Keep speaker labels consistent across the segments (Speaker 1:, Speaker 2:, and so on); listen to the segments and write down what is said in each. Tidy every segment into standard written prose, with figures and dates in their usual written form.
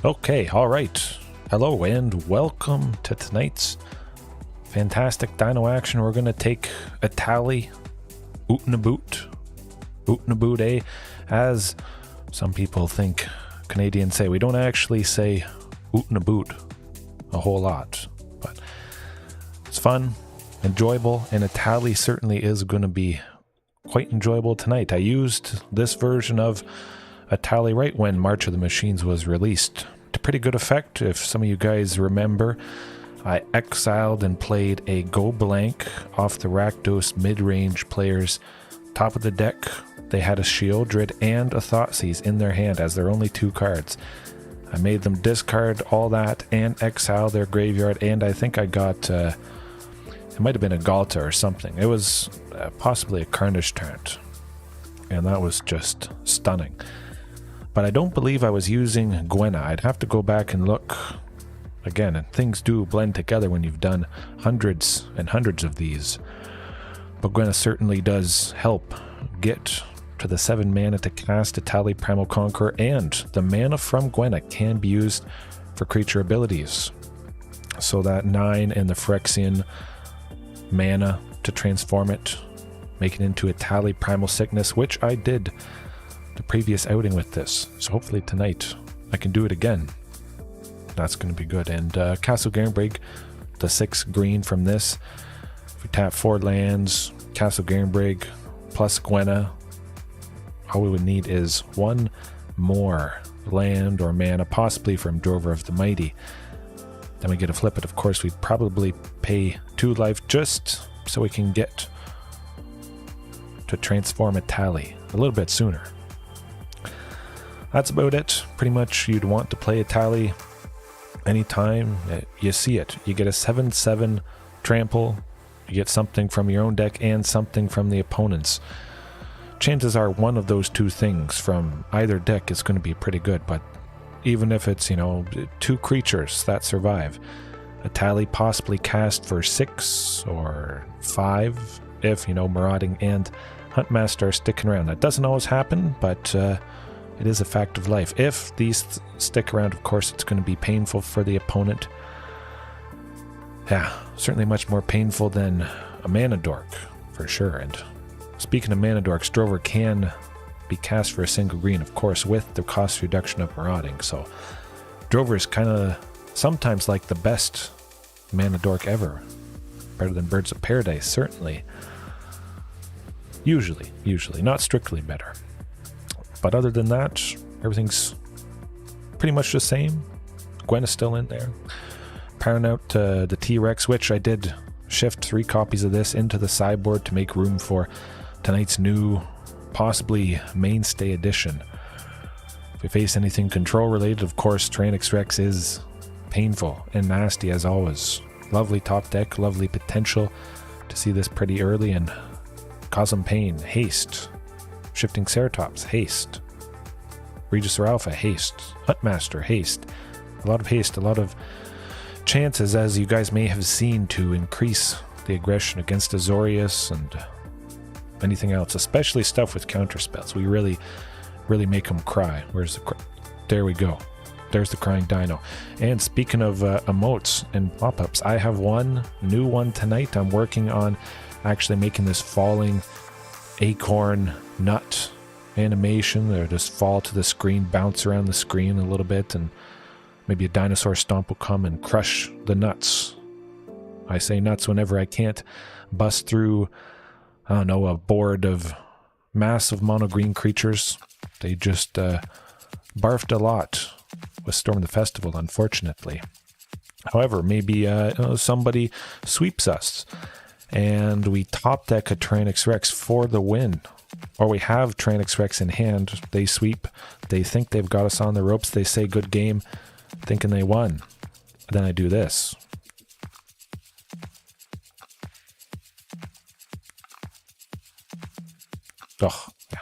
Speaker 1: Okay, all right. Hello and welcome to tonight's fantastic dino action. We're going to take Etali, Ooot and Aboot, eh? As some people think Canadians say. We don't actually say Ooot and Aboot a whole lot, but it's fun, enjoyable, and Etali certainly is going to be quite enjoyable tonight. I used this version of Etali right when March of the Machines was released to pretty good effect. If some of you guys remember, I exiled and played a go blank off the Rakdos Midrange players' top of the deck. They had a Shieldred and a Thoughtseize in their hand as their only two cards. I made them discard all that and exile their graveyard, and I think I got, it might have been a Galta or something. It was possibly a Carnage Tyrant, and that was just stunning. But I don't believe I was using Gwenna. I'd have to go back and look again, and things do blend together when you've done hundreds and hundreds of these. But Gwenna certainly does help get to the 7 mana to cast Etali Primal Conqueror, and the mana from Gwenna can be used for creature abilities. So that 9 and the Phyrexian mana to transform it, make it into Etali Primal Sickness, which I did the previous outing with this. So hopefully tonight I can do it again. That's going to be good. And Castle Garenbrig, the 6 green from this. If we tap 4 lands, Castle Garenbrig plus Gwenna, all we would need is 1 more land or mana, possibly from Drover of the Mighty. Then we get a flip it. Of course, we'd probably pay 2 life just so we can get to transform Etali a little bit sooner. That's about it. Pretty much you'd want to play Etali anytime you see it. You get a 7/7 trample, you get something from your own deck and something from the opponent's. Chances are one of those 2 things from either deck is going to be pretty good, but even if it's, 2 creatures that survive, Etali possibly cast for 6 or 5 if, Marauding and Huntmaster are sticking around. That doesn't always happen, but it is a fact of life. If these stick around, of course, it's going to be painful for the opponent. Yeah, certainly much more painful than a mana dork, for sure. And speaking of mana dorks, Drover can be cast for a single green, of course, with the cost reduction of Marauding. So Drover is kind of sometimes like the best mana dork ever. Better than Birds of Paradise, certainly. Usually, not strictly better. But other than that, everything's pretty much the same. Gwenna's still in there. Powering out the T-Rex, which I did shift 3 copies of this into the sideboard to make room for tonight's new, possibly mainstay edition. If we face anything control related, of course, Tyrranax Rex is painful and nasty as always. Lovely top deck, lovely potential to see this pretty early and cause them pain. Haste. Shifting Ceratops, haste. Regisaur Alpha, haste. Huntmaster, haste. A lot of haste, a lot of chances, as you guys may have seen, to increase the aggression against Azorius and anything else, especially stuff with counterspells. We really make them cry. Where's the there we go. There's the crying dino. And speaking of emotes and pop-ups, I have one new one tonight. I'm working on actually making this falling acorn nut animation. They'll just fall to the screen, bounce around the screen a little bit, and maybe a dinosaur stomp will come and crush the nuts. I say nuts whenever I can't bust through, I don't know, a board of massive mono green creatures. They just barfed a lot with Storm the Festival, unfortunately. However, maybe somebody sweeps us and we top deck a Tyrranax Rex for the win. Or we have Tyrranax Rex in hand, they sweep, they think they've got us on the ropes, they say good game, thinking they won. Then I do this. Oh, yeah.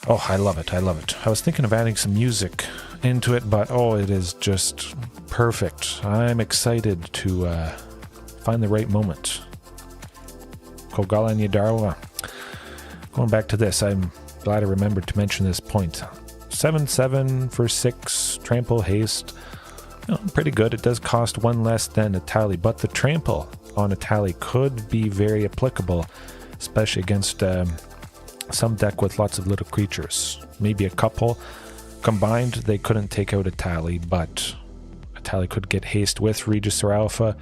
Speaker 1: Oh, I love it, I love it. I was thinking of adding some music into it, but oh, it is just perfect. I'm excited to find the right moment. Kogalan Yadarwa. Going back to this, I'm glad I remembered to mention this point. 7/7 for 6, trample, haste. You know, pretty good. It does cost 1 less than Etali, but the trample on Etali could be very applicable, especially against some deck with lots of little creatures. Maybe a couple. Combined, they couldn't take out Etali, but Etali could get haste with Regis or Alpha,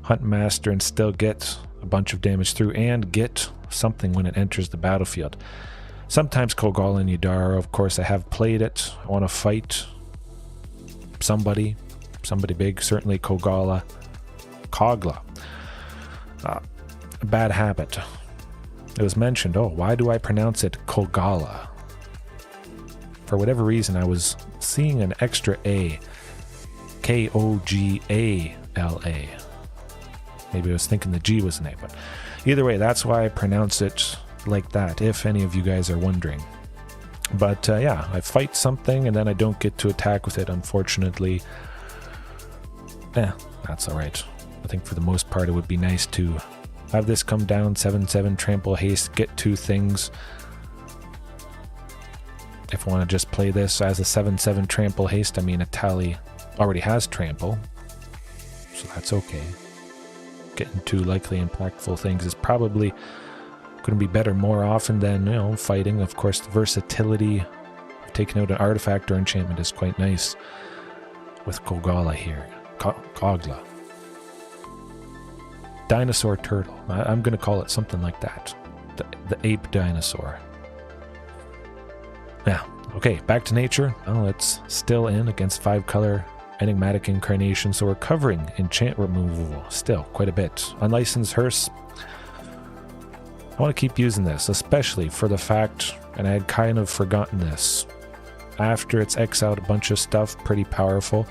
Speaker 1: Huntmaster, and still get a bunch of damage through and get something when it enters the battlefield. Sometimes Kog'Maw and Yudara, of course, I have played it. I want to fight somebody big, certainly Kog'Maw. A bad habit. It was mentioned, oh, why do I pronounce it Kog'Maw? For whatever reason, I was seeing an extra A. Kogala. Maybe I was thinking the G was an A, but either way, that's why I pronounce it like that, if any of you guys are wondering. But yeah, I fight something and then I don't get to attack with it, unfortunately. That's alright. I think for the most part it would be nice to have this come down, 7/7 trample haste, get 2 things. If I want to just play this as a 7/7 trample haste, I mean Etali already has trample, so that's okay. Getting 2 likely impactful things is probably going to be better more often than, you know, fighting. Of course, the versatility of taking out an artifact or enchantment is quite nice with Kog'Maw here. Kog'Maw. Dinosaur turtle. I'm going to call it something like that. The ape dinosaur. Yeah, okay, back to nature. Well, it's still in against 5-color enigmatic incarnation, so we're covering enchant removal still quite a bit. Unlicensed hearse. I want to keep using this, especially for the fact, and I had kind of forgotten this, after it's exiled a bunch of stuff, pretty powerful.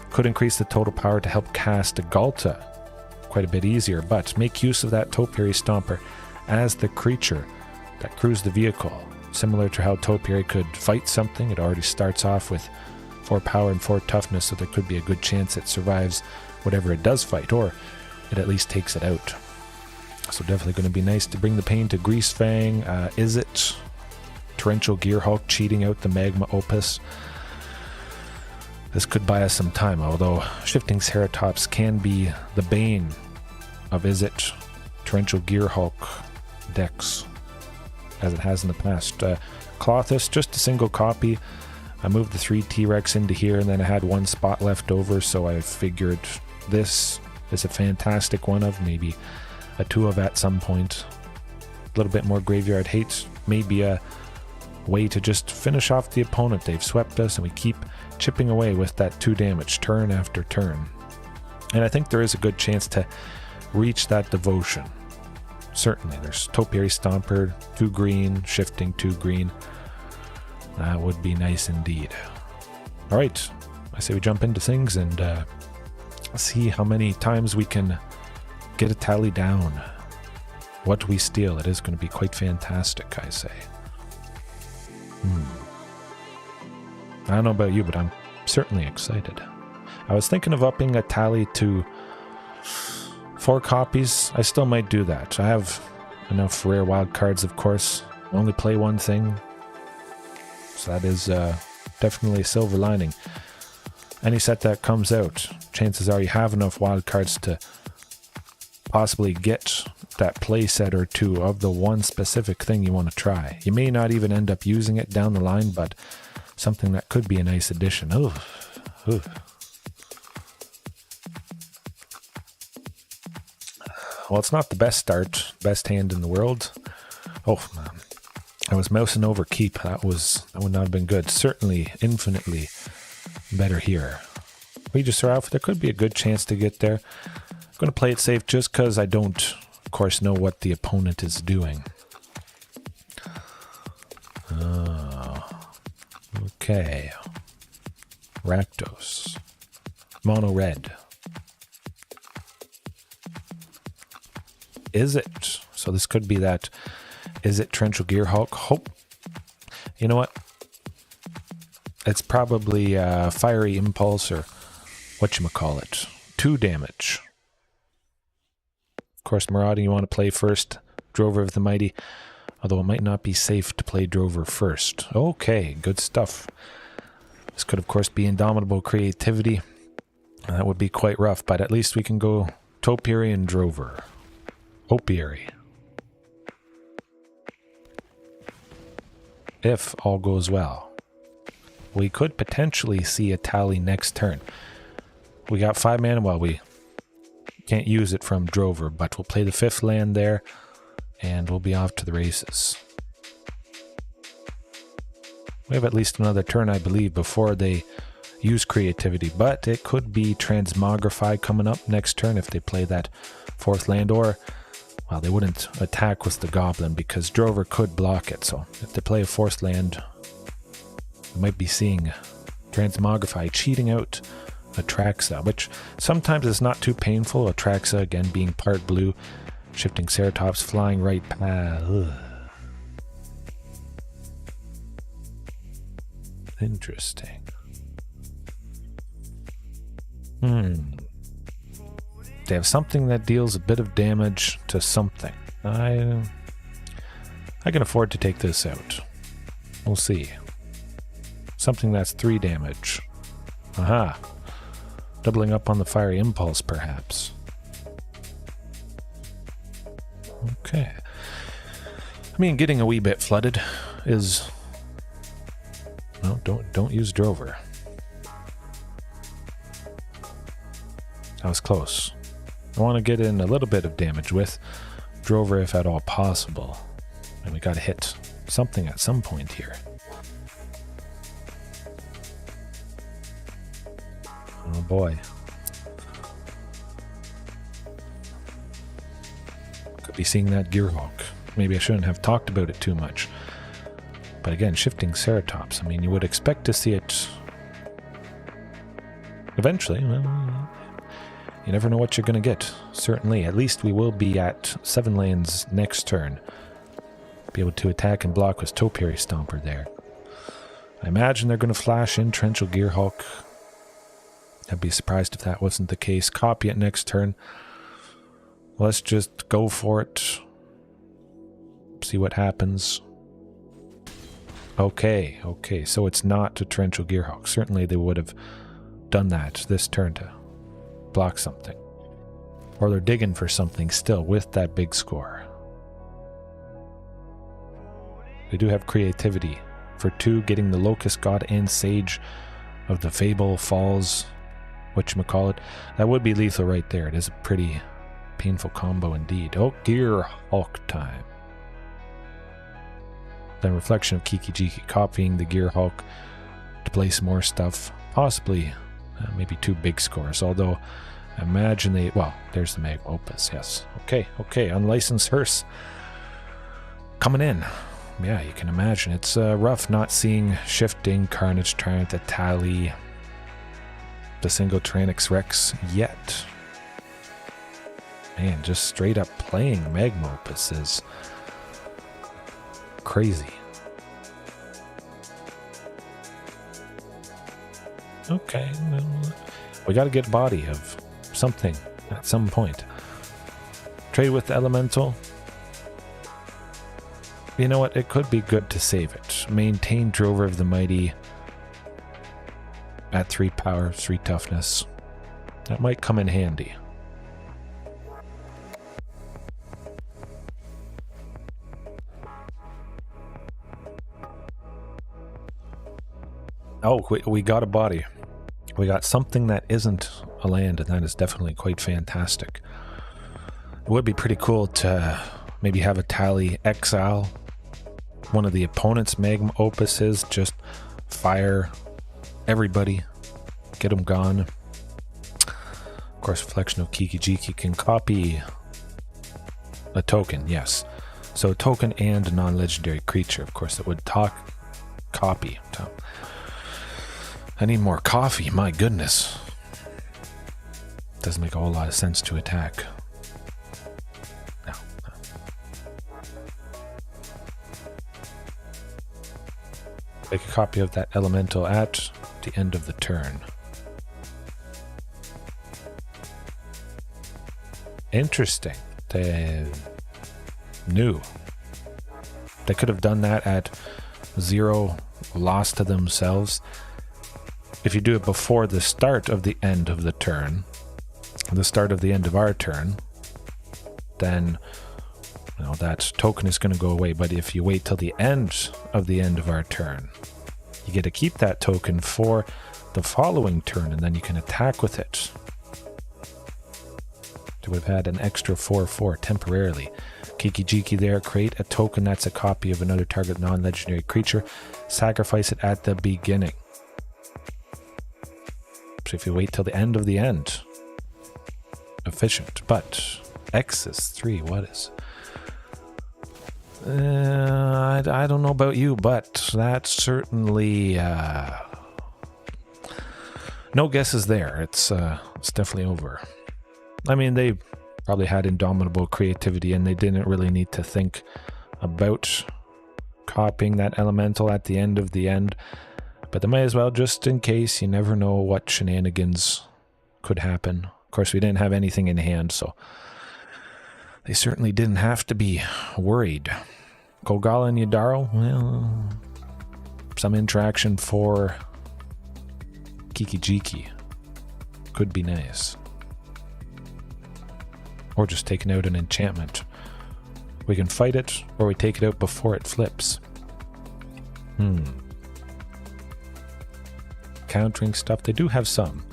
Speaker 1: Could increase the total power to help cast a Ghalta quite a bit easier, but make use of that Topiary Stomper as the creature that crews the vehicle. Similar to how Topiary could fight something, it already starts off with 4 power and 4 toughness, so there could be a good chance it survives whatever it does fight, or it at least takes it out. So definitely going to be nice to bring the pain to Greasefang. Izzet, Torrential Gearhulk cheating out the Magma Opus. This could buy us some time, although Shifting Ceratops can be the bane of Izzet, Torrential Gearhulk decks, as it has in the past. Clothis, just a single copy. I moved the 3 T-Rex into here, and then I had 1 spot left over, so I figured this is a fantastic one of, maybe a 2 of at some point. A little bit more graveyard hate, maybe a way to just finish off the opponent. They've swept us, and we keep chipping away with that 2 damage turn after turn. And I think there is a good chance to reach that devotion. Certainly, there's Topiary Stomper, 2 green, shifting 2 green. That would be nice indeed. Alright, I say we jump into things and see how many times we can get a tally down. What we steal, it is going to be quite fantastic, I say. I don't know about you, but I'm certainly excited. I was thinking of upping a tally to 4 copies. I still might do that. I have enough rare wild cards, of course. I only play 1 thing. So that is definitely a silver lining. Any set that comes out, chances are you have enough wild cards to possibly get that play set or 2 of the one specific thing you want to try. You may not even end up using it down the line, but something that could be a nice addition. Ooh. Well, it's not the best start, best hand in the world. Oh man, I was mousing over keep. That would not have been good. Certainly, infinitely better here. Regis or Alpha, there could be a good chance to get there. I'm going to play it safe just because I don't, of course, know what the opponent is doing. Okay. Rakdos. Mono red. Izzet. So this could be that Izzet Torrential Gearhulk. Hope. You know what? It's probably Fiery Impulse or whatchamacallit. 2 damage. Of course, Marauding you want to play first. Drover of the Mighty. Although it might not be safe to play Drover first. Okay, good stuff. This could, of course, be Indomitable Creativity. That would be quite rough, but at least we can go Topiary and Drover. Topiary. If all goes well. We could potentially see Etali next turn. We got 5 mana. Well, we can't use it from Drover, but we'll play the 5th land there, and we'll be off to the races. We have at least another turn, I believe, before they use creativity, but it could be Transmogrify coming up next turn if they play that 4th land, or, well, they wouldn't attack with the Goblin because Drover could block it, so if they play a 4th land, we might be seeing Transmogrify cheating out Atraxa, which sometimes is not too painful. Atraxa, again, being part blue, shifting Ceratops, flying right past. Interesting. They have something that deals a bit of damage to something. I can afford to take this out. We'll see. Something that's 3 damage. Aha. Doubling up on the Fiery Impulse, perhaps. Okay. I mean, getting a wee bit flooded is... No, don't use Drover. That was close. I want to get in a little bit of damage with Drover if at all possible. And we got to hit something at some point here. Oh boy. Could be seeing that Gearhulk. Maybe I shouldn't have talked about it too much. But again, shifting Ceratops. I mean, you would expect to see it eventually. Well, you never know what you're going to get. Certainly, at least we will be at 7 lands next turn. Be able to attack and block with Topiary Stomper there. I imagine they're going to flash in Torrential Gearhulk. I'd be surprised if that wasn't the case. Copy it next turn. Let's just go for it. See what happens. Okay, so it's not a Torrential Gearhulk. Certainly they would have done that this turn to block something. Or they're digging for something still with that big score. They do have creativity. For 2, getting the Locust God and Sage of the Fable Falls, whatchamacallit. That would be lethal right there. It is a pretty painful combo indeed. Oh, Gearhulk time. Then Reflection of Kiki-Jiki, copying the Gearhulk to play some more stuff. Possibly maybe 2 big scores, although I imagine they... Well, there's the Magma Opus, yes. Okay, Unlicensed Hearse coming in. Yeah, you can imagine. It's rough not seeing shifting Carnage Tyrant, Etali, the single Tyrranax Rex yet. Man, just straight up playing Magma Opus is crazy. Okay, well, we got to get body of something at some point. Trade with the Elemental. You know what? It could be good to save it. Maintain Drover of the Mighty at 3 power, 3 toughness. That might come in handy. Oh, we got a body. We got something that isn't a land, and that is definitely quite fantastic. It would be pretty cool to maybe have Etali exile one of the opponent's Magma Opuses, just fire everybody, get them gone. Of course, Reflection of Kiki-Jiki can copy a token, yes. So a token and a non-legendary creature, of course, that would copy. I need more coffee, my goodness. Doesn't make a whole lot of sense to attack. No. Make a copy of that elemental at the end of the turn. Interesting. They knew. They could have done that at 0 loss to themselves. if you do it before the start of the end of the turn, the start of the end of our turn, then that token is going to go away. But if you wait till the end of our turn, you get to keep that token for the following turn, and then you can attack with it. So we've had an extra 4/4 temporarily. Kiki-Jiki there, create a token that's a copy of another target non-legendary creature. Sacrifice it at the beginning. So if you wait till the end of the end, efficient. But X is 3, what is? I don't know about you, but that's certainly no guesses there. It's definitely over. I mean, they probably had indomitable creativity and they didn't really need to think about copying that elemental at the end of the end, but they might as well, just in case. You never know what shenanigans could happen. Of course, we didn't have anything in hand, so they certainly didn't have to be worried. Kogala and Yadaro, well, some interaction for Kiki-Jiki could be nice. Or just taking out an enchantment. We can fight it, or we take it out before it flips. Countering stuff, they do have some.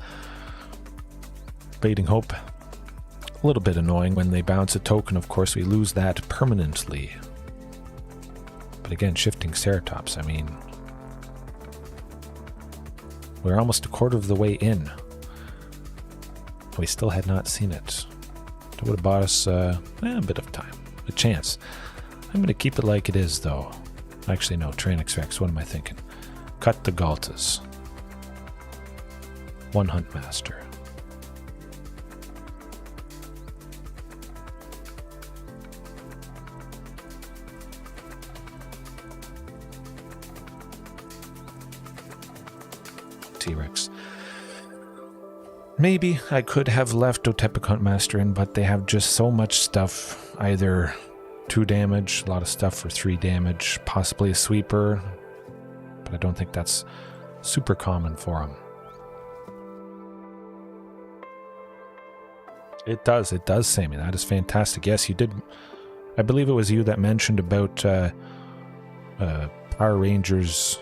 Speaker 1: Fading Hope, a little bit annoying. When they bounce a token, of course, we lose that permanently. But again, Shifting Ceratops, I mean, we're almost a quarter of the way in. We still had not seen it. It would have bought us a bit of time, a chance. I'm going to keep it like it is, though. Actually, no, Tyrranax Rex, what am I thinking? Cut the Galtas. 1 Huntmaster. T-Rex. Maybe I could have left Otepec Huntmaster in, but they have just so much stuff. Either 2 damage, a lot of stuff for 3 damage, possibly a sweeper, but I don't think that's super common for them. It does, Sammy. That is fantastic. Yes, you did. I believe it was you that mentioned about Power Rangers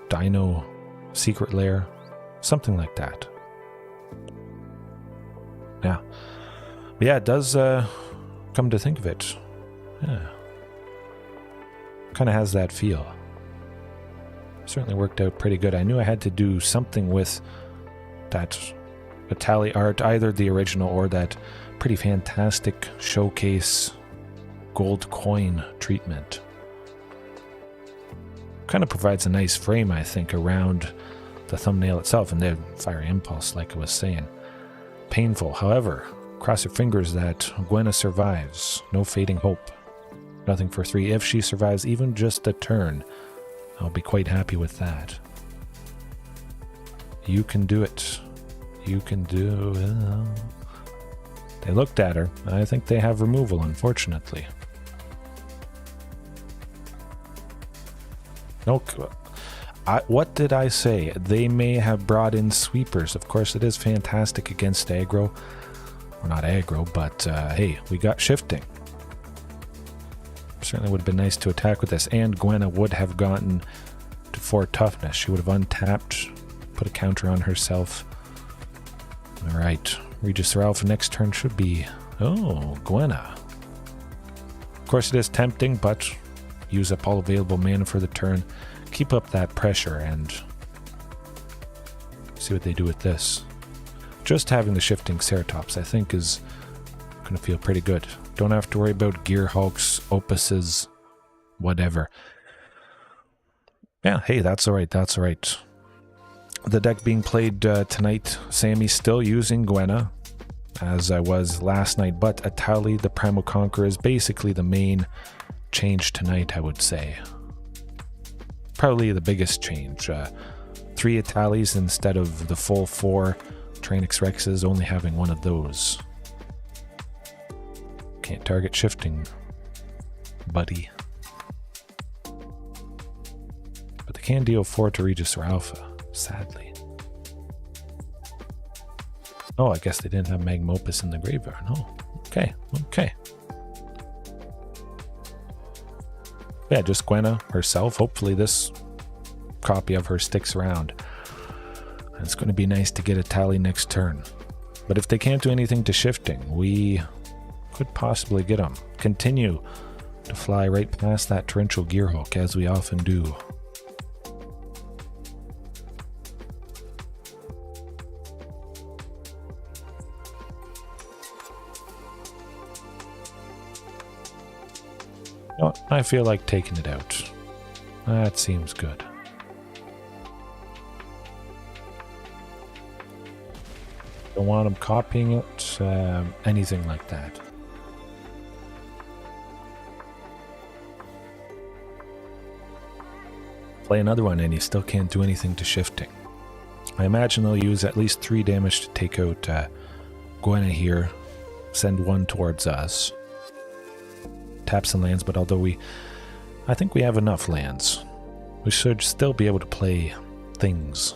Speaker 1: Dino Secret Lair, something like that. Yeah. But yeah, it does come to think of it. Yeah. Kind of has that feel. Certainly worked out pretty good. I knew I had to do something with that Etali art, either the original or that pretty fantastic showcase gold coin treatment. Kind of provides a nice frame, I think, around the thumbnail itself, and the Fiery Impulse, like I was saying. Painful. However, cross your fingers that Gwenna survives. No Fading Hope. Nothing for 3. If she survives even just a turn, I'll be quite happy with that. You can do it. You can do it. They looked at her. I think they have removal, unfortunately. No. What did I say? They may have brought in sweepers. Of course, it is fantastic against aggro. Well, not aggro, but hey, we got shifting. Certainly would have been nice to attack with this, and Gwenna would have gotten to 4 toughness. She would have untapped, put a counter on herself. Alright, Regis or Alpha next turn should be... Oh, Gwenna. Of course, it is tempting, but use up all available mana for the turn. Keep up that pressure and see what they do with this. Just having the Shifting Ceratops, I think, is going to feel pretty good. Don't have to worry about Gearhulks, Opuses, whatever. Yeah, hey, that's alright, that's alright. The deck being played tonight, Sammy's still using Gwenna, as I was last night, but Etali, the Primal Conqueror, is basically the main change tonight, I would say. Probably the biggest change. 3 Etalis instead of the full 4 Tyrranax Rexes, only having 1 of those. Can't target shifting, buddy. But they can deal 4 to Regis or Alpha, sadly. Oh, I guess they didn't have Magma Opus in the graveyard. No. Okay, okay. Yeah, just Gwenna herself. Hopefully this copy of her sticks around. It's going to be nice to get Etali next turn. But if they can't do anything to shifting, we could possibly get them. Continue to fly right past that torrential Gearhulk, as we often do. No, I feel like taking it out. That seems good. Don't want them copying it, anything like that. Play another one and you still can't do anything to shifting. I imagine they'll use at least 3 damage to take out Gwenna here. Send 1 towards us. Tap some lands, but although I think we have enough lands. We should still be able to play things.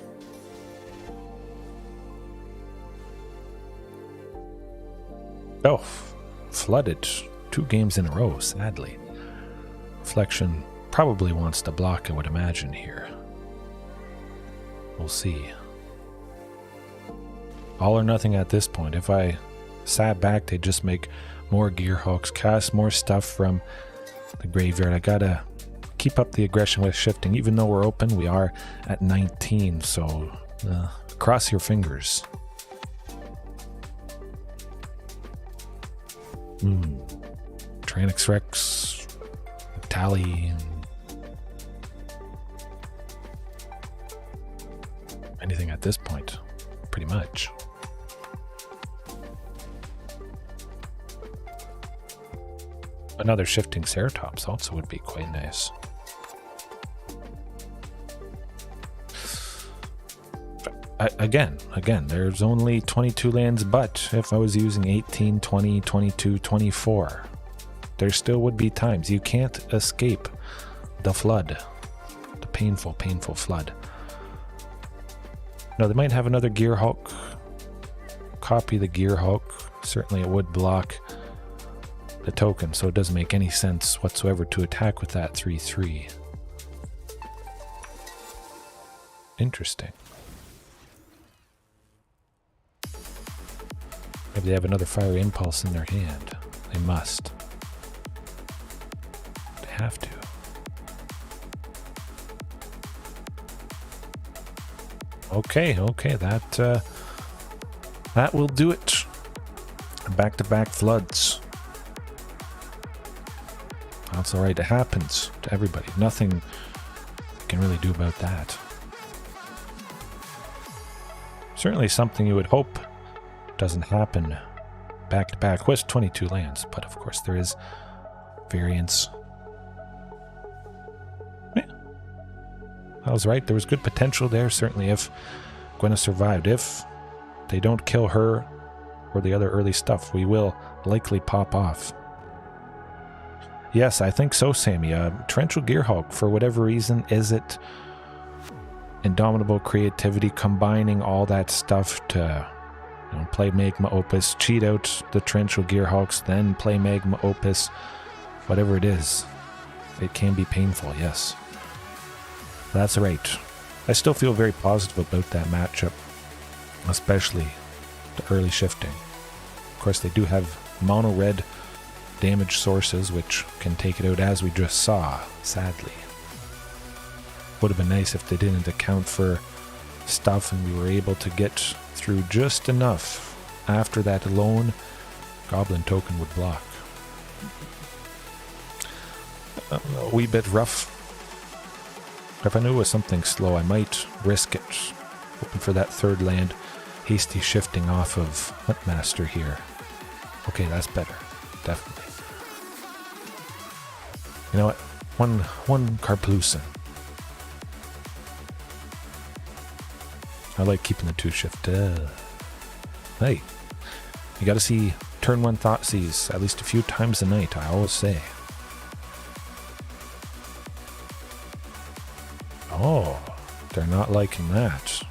Speaker 1: Oh, flooded 2 games in a row, sadly. Reflection probably wants to block, I would imagine, here. We'll see. All or nothing at this point. If I sat back, they'd just make more Gearhulks, cast more stuff from the graveyard. I gotta keep up the aggression with shifting. Even though we're open, we are at 19, so cross your fingers. Tyrranax Rex, Etali, anything at this point, pretty much. Another shifting Ceratops also would be quite nice. Again, there's only 22 lands, but if I was using 18, 20, 22, 24, there still would be times. You can't escape the flood. The painful, painful flood. No, they might have another Gearhulk. Copy the Gearhulk. Certainly it would block the token, so it doesn't make any sense whatsoever to attack with that 3/3. Interesting. Maybe they have another Fiery Impulse in their hand. They must. They have to. Okay, that will do it. Back-to-back floods. That's alright, it happens to everybody. Nothing you can really do about that. Certainly something you would hope doesn't happen back-to-back with 22 lands, but of course there is variance. Yeah. I was right, there was good potential there, certainly if Gwenna survived. If they don't kill her or the other early stuff, we will likely pop off. Yes, I think so, Sammy. Torrential Gearhulk, for whatever reason, Izzet, Indomitable Creativity, combining all that stuff to play Magma Opus, cheat out the Torrential Gearhulks, then play Magma Opus, whatever it is. It can be painful, yes. That's right. I still feel very positive about that matchup, especially the early shifting. Of course, they do have mono red damage sources, which can take it out, as we just saw, sadly. Would have been nice if they didn't account for stuff and we were able to get through just enough after that lone goblin token would block. A wee bit rough. If I knew it was something slow, I might risk it. Hoping for that 3rd land. Hasty shifting off of Huntmaster here. Okay, that's better. Definitely. You know what? One Karplusen. I like keeping the 2 shift. Hey, you gotta see turn 1 Thoughtseize at least a few times a night, I always say. Oh, they're not liking that.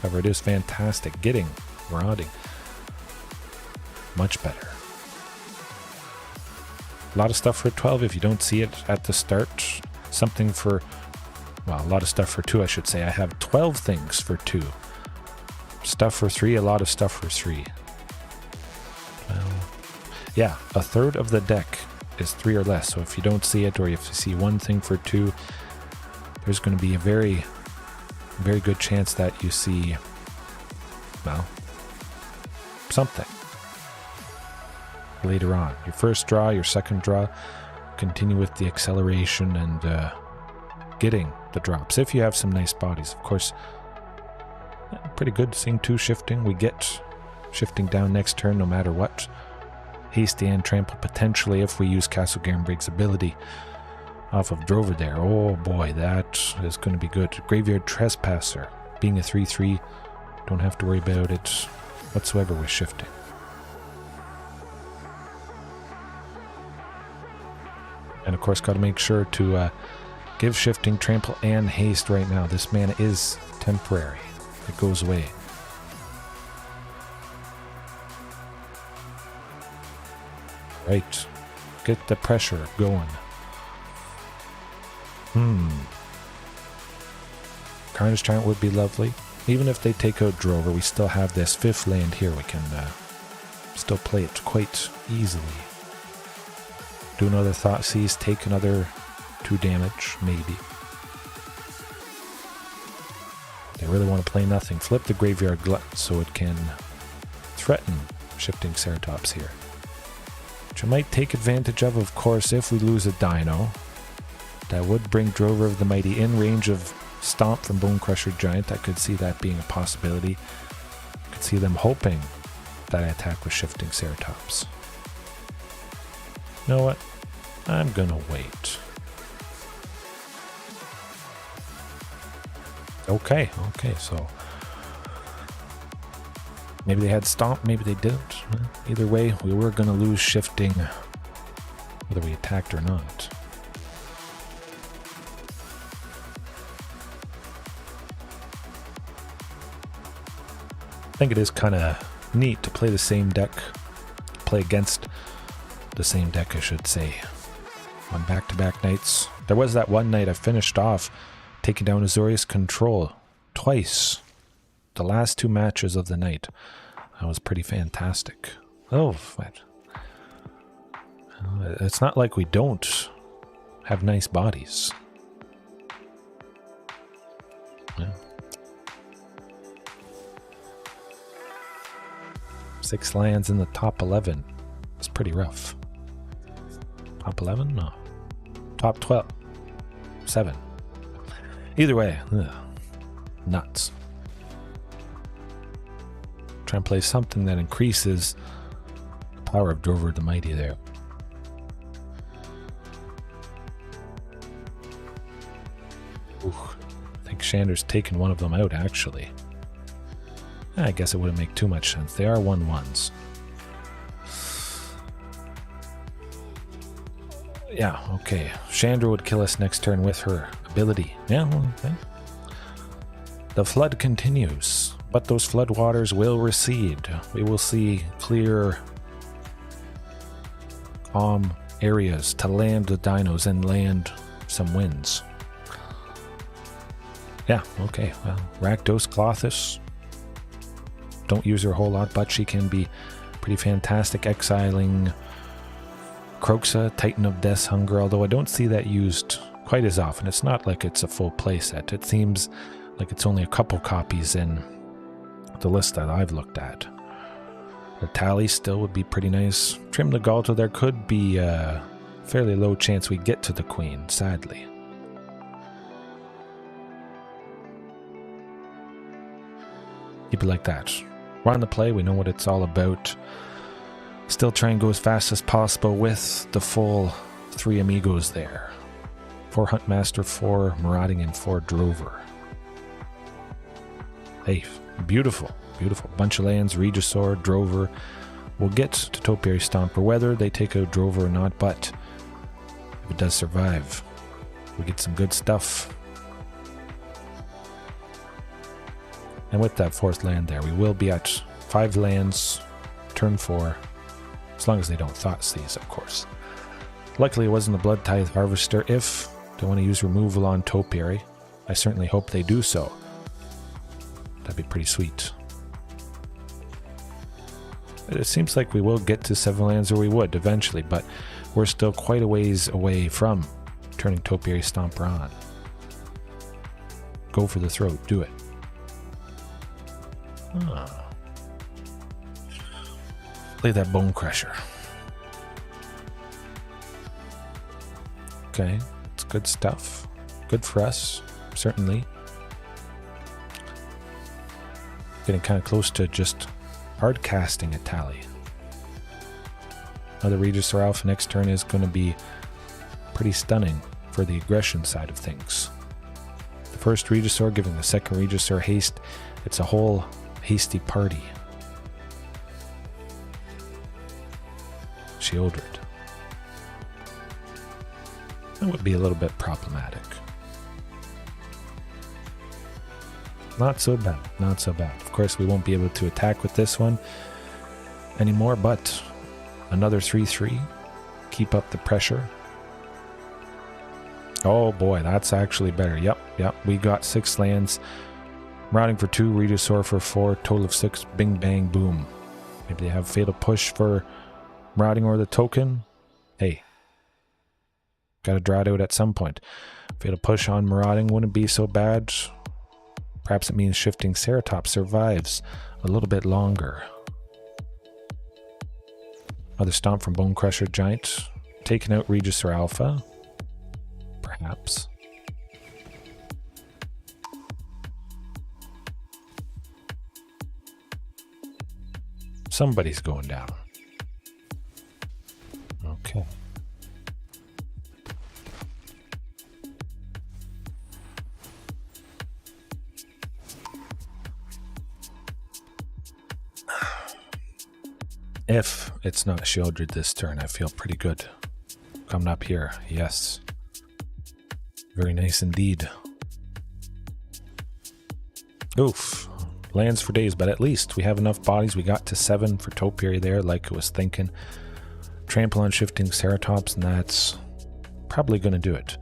Speaker 1: However, it is fantastic getting Marauding Much better. A lot of stuff for 12 if you don't see it at the start. Something for, well, a lot of stuff for 2, I should say. I have 12 things for 2. Stuff for 3, a lot of stuff for 3. Well, yeah, a third of the deck is 3 or less. So if you don't see it, or if you see one thing for 2, there's going to be a very good chance that you see, well, something later on. Your first draw, your second draw, continue with the acceleration and getting the drops. If you have some nice bodies, of course, pretty good seeing 2 shifting. We get shifting down next turn no matter what. Hasty and trample potentially if we use Castle Garenbrig's ability off of Drover there. Oh boy, that is going to be good. Graveyard Trespasser, being a 3/3, don't have to worry about it whatsoever with shifting. And of course, got to make sure to give shifting, trample, and haste right now. This mana is temporary. It goes away. Right. Get the pressure going. Carnage Tyrant would be lovely. Even if they take out Drover, we still have this 5th land here. We can still play it quite easily. Do another Thought Seize, take another 2 damage, maybe. They really want to play nothing. Flip the Graveyard Glut so it can threaten shifting Ceratops here. Which I might take advantage of course, if we lose a Dino. That would bring Drover of the Mighty in range of Stomp from Bonecrusher Giant. I could see that being a possibility. I could see them hoping that I attack with shifting Ceratops. You know what? I'm gonna wait. Okay, so maybe they had Stomp, maybe they didn't. Either way, we were gonna lose shifting whether we attacked or not. I think it is kind of neat to play the same deck, play against the same deck, I should say, on back-to-back nights. There was that one night I finished off taking down Azorius Control twice. The last 2 matches of the night. That was pretty fantastic. Oh, what? It's not like we don't have nice bodies. Yeah. 6 lands in the top 11. It's pretty rough. Top 11? No. Top 12. 7. Either way, nuts. Try and play something that increases the power of Drover the Mighty there. Ooh, I think Shander's taken one of them out, actually. I guess it wouldn't make too much sense. They are 1/1s. Yeah, okay. Chandra would kill us next turn with her ability. Yeah, okay. The flood continues, but those flood waters will recede. We will see clear, calm areas to land the dinos and land some wins. Yeah, okay. Well, Rakdos Clothis. Don't use her a whole lot, but she can be pretty fantastic exiling Kroxa, Titan of Death's Hunger, although I don't see that used quite as often. It's not like it's a full playset. It seems like it's only a couple copies in the list that I've looked at. Etali still would be pretty nice. Trim the Galto, there could be a fairly low chance we get to the Queen, sadly. Keep it like that. We're on the play, we know what it's all about. Still try and go as fast as possible with the full 3 amigos there. 4 Huntmaster, 4 Marauding, and 4 Drover. Hey, beautiful, beautiful. Bunch of lands, Regisaur, Drover. We'll get to Topiary Stomper, whether they take out Drover or not, but if it does survive, we get some good stuff. And with that 4th land there, we will be at 5 lands, turn 4. As long as they don't Thought Seize, of course. Luckily it wasn't a Blood Tithe Harvester. If they want to use removal on Topiary, I certainly hope they do so. That'd be pretty sweet. It seems like we will get to 7 lands, or we would eventually, but we're still quite a ways away from turning Topiary Stomper on. Go for the throat, do it. Play that Bone Crusher. Okay, it's good stuff. Good for us, certainly. Getting kind of close to just hard casting Etali. Another Regisaur Alpha next turn is going to be pretty stunning for the aggression side of things. The first Regisaur giving the second Regisaur haste. It's a whole hasty party. Shieldred. That would be a little bit problematic. Not so bad, not so bad. Of course, we won't be able to attack with this one anymore, but another 3/3. Keep up the pressure. Oh boy, that's actually better. Yep. We got 6 lands. Marauding for 2, Regisaur for 4, total of 6. Bing, bang, boom. Maybe they have Fatal Push for Marauding or the token. Hey, gotta draw it out at some point. Fatal Push on Marauding wouldn't be so bad. Perhaps it means Shifting Ceratops survives a little bit longer. Another Stomp from Bone Crusher Giant. Taking out Regisaur Alpha. Perhaps. Somebody's going down. Okay. If it's not Shieldred this turn, I feel pretty good. Coming up here, yes. Very nice indeed. Oof. Lands for days, but at least we have enough bodies. We got to 7 for Topiary there, like I was thinking. Trample on Shifting Ceratops, and that's probably going to do it.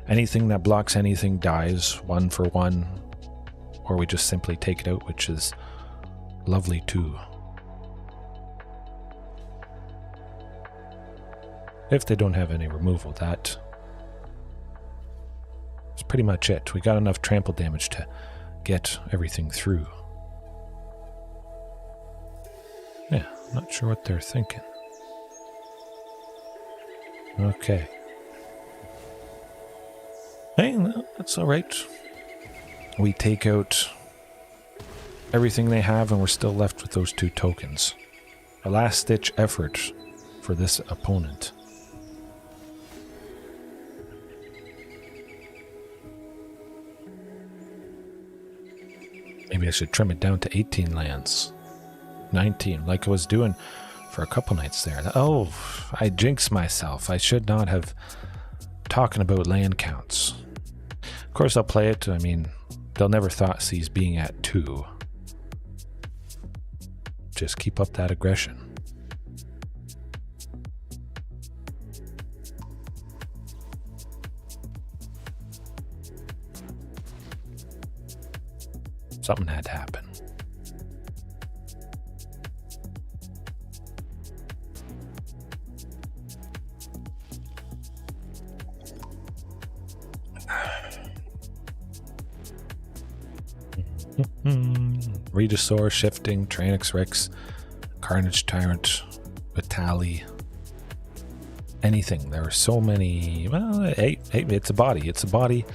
Speaker 1: Anything that blocks anything dies 1 for 1, or we just simply take it out, which is lovely too. If they don't have any removal, that's pretty much it. We got enough trample damage to get everything through. Yeah, not sure what they're thinking. Okay. Hey, no, that's alright. We take out everything they have and we're still left with those 2 tokens. A last-ditch effort for this opponent. Maybe I should trim it down to 18 lands. 19, like I was doing for a couple nights there. Oh, I jinxed myself. I should not have talking about land counts. Of course I'll play it. I mean, they'll never Thought Seize being at 2. Just keep up that aggression. Something had to happen. Regisaur, Shifting, Tyrranax Rex, Carnage Tyrant, Etali. Anything. There are so many. Well, hey, it's a body. It's a body.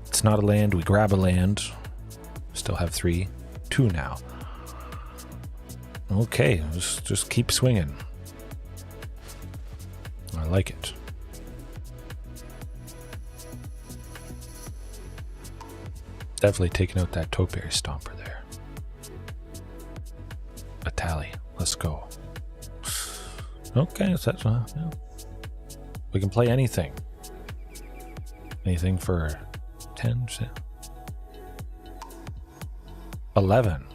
Speaker 1: It's not a land. We grab a land. Still have 3. 2 now. Okay, just keep swinging. I like it. Definitely taking out that Topiary Stomper there. Etali, let's go. Okay, so that's yeah. We can play anything. Anything for 10? 11.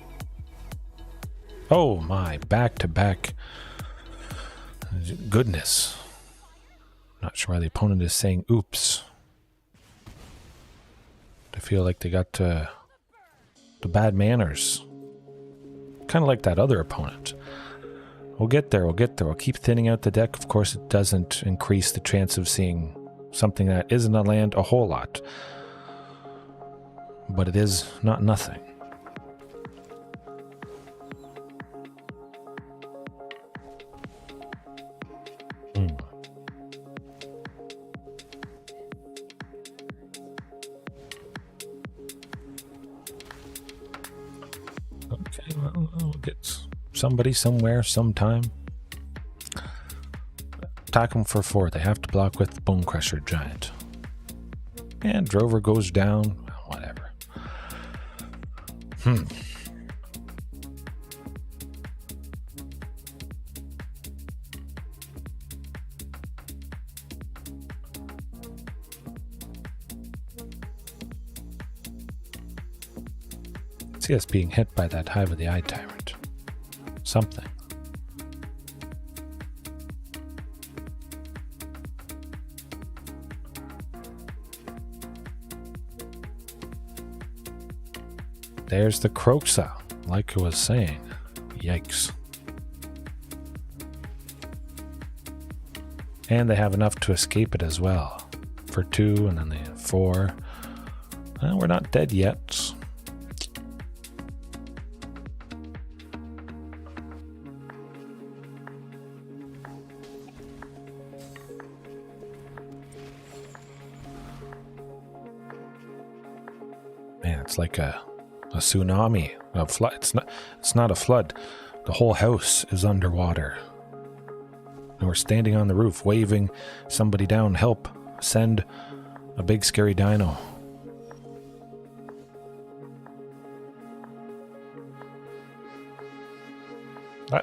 Speaker 1: Oh my, back to back Goodness. Not sure why the opponent is saying oops. I feel like they got the bad manners. Kind of like that other opponent. We'll get there, we'll get there. We'll keep thinning out the deck. Of course, it doesn't increase the chance of seeing something that isn't a land a whole lot. But it is not nothing. Okay, well, we'll get somebody somewhere sometime. Attack them for 4. They have to block with the Bone Crusher Giant. And Drover goes down. Whatever. See us being hit by that Hive of the Eye Tyrant. Something. There's the Kroxa, like I was saying. Yikes. And they have enough to escape it as well. For 2, and then they have 4. Well, we're not dead yet. Man, it's like a tsunami, a flood. It's not a flood. The whole house is underwater. And we're standing on the roof, waving somebody down. Help! Send a big scary dino.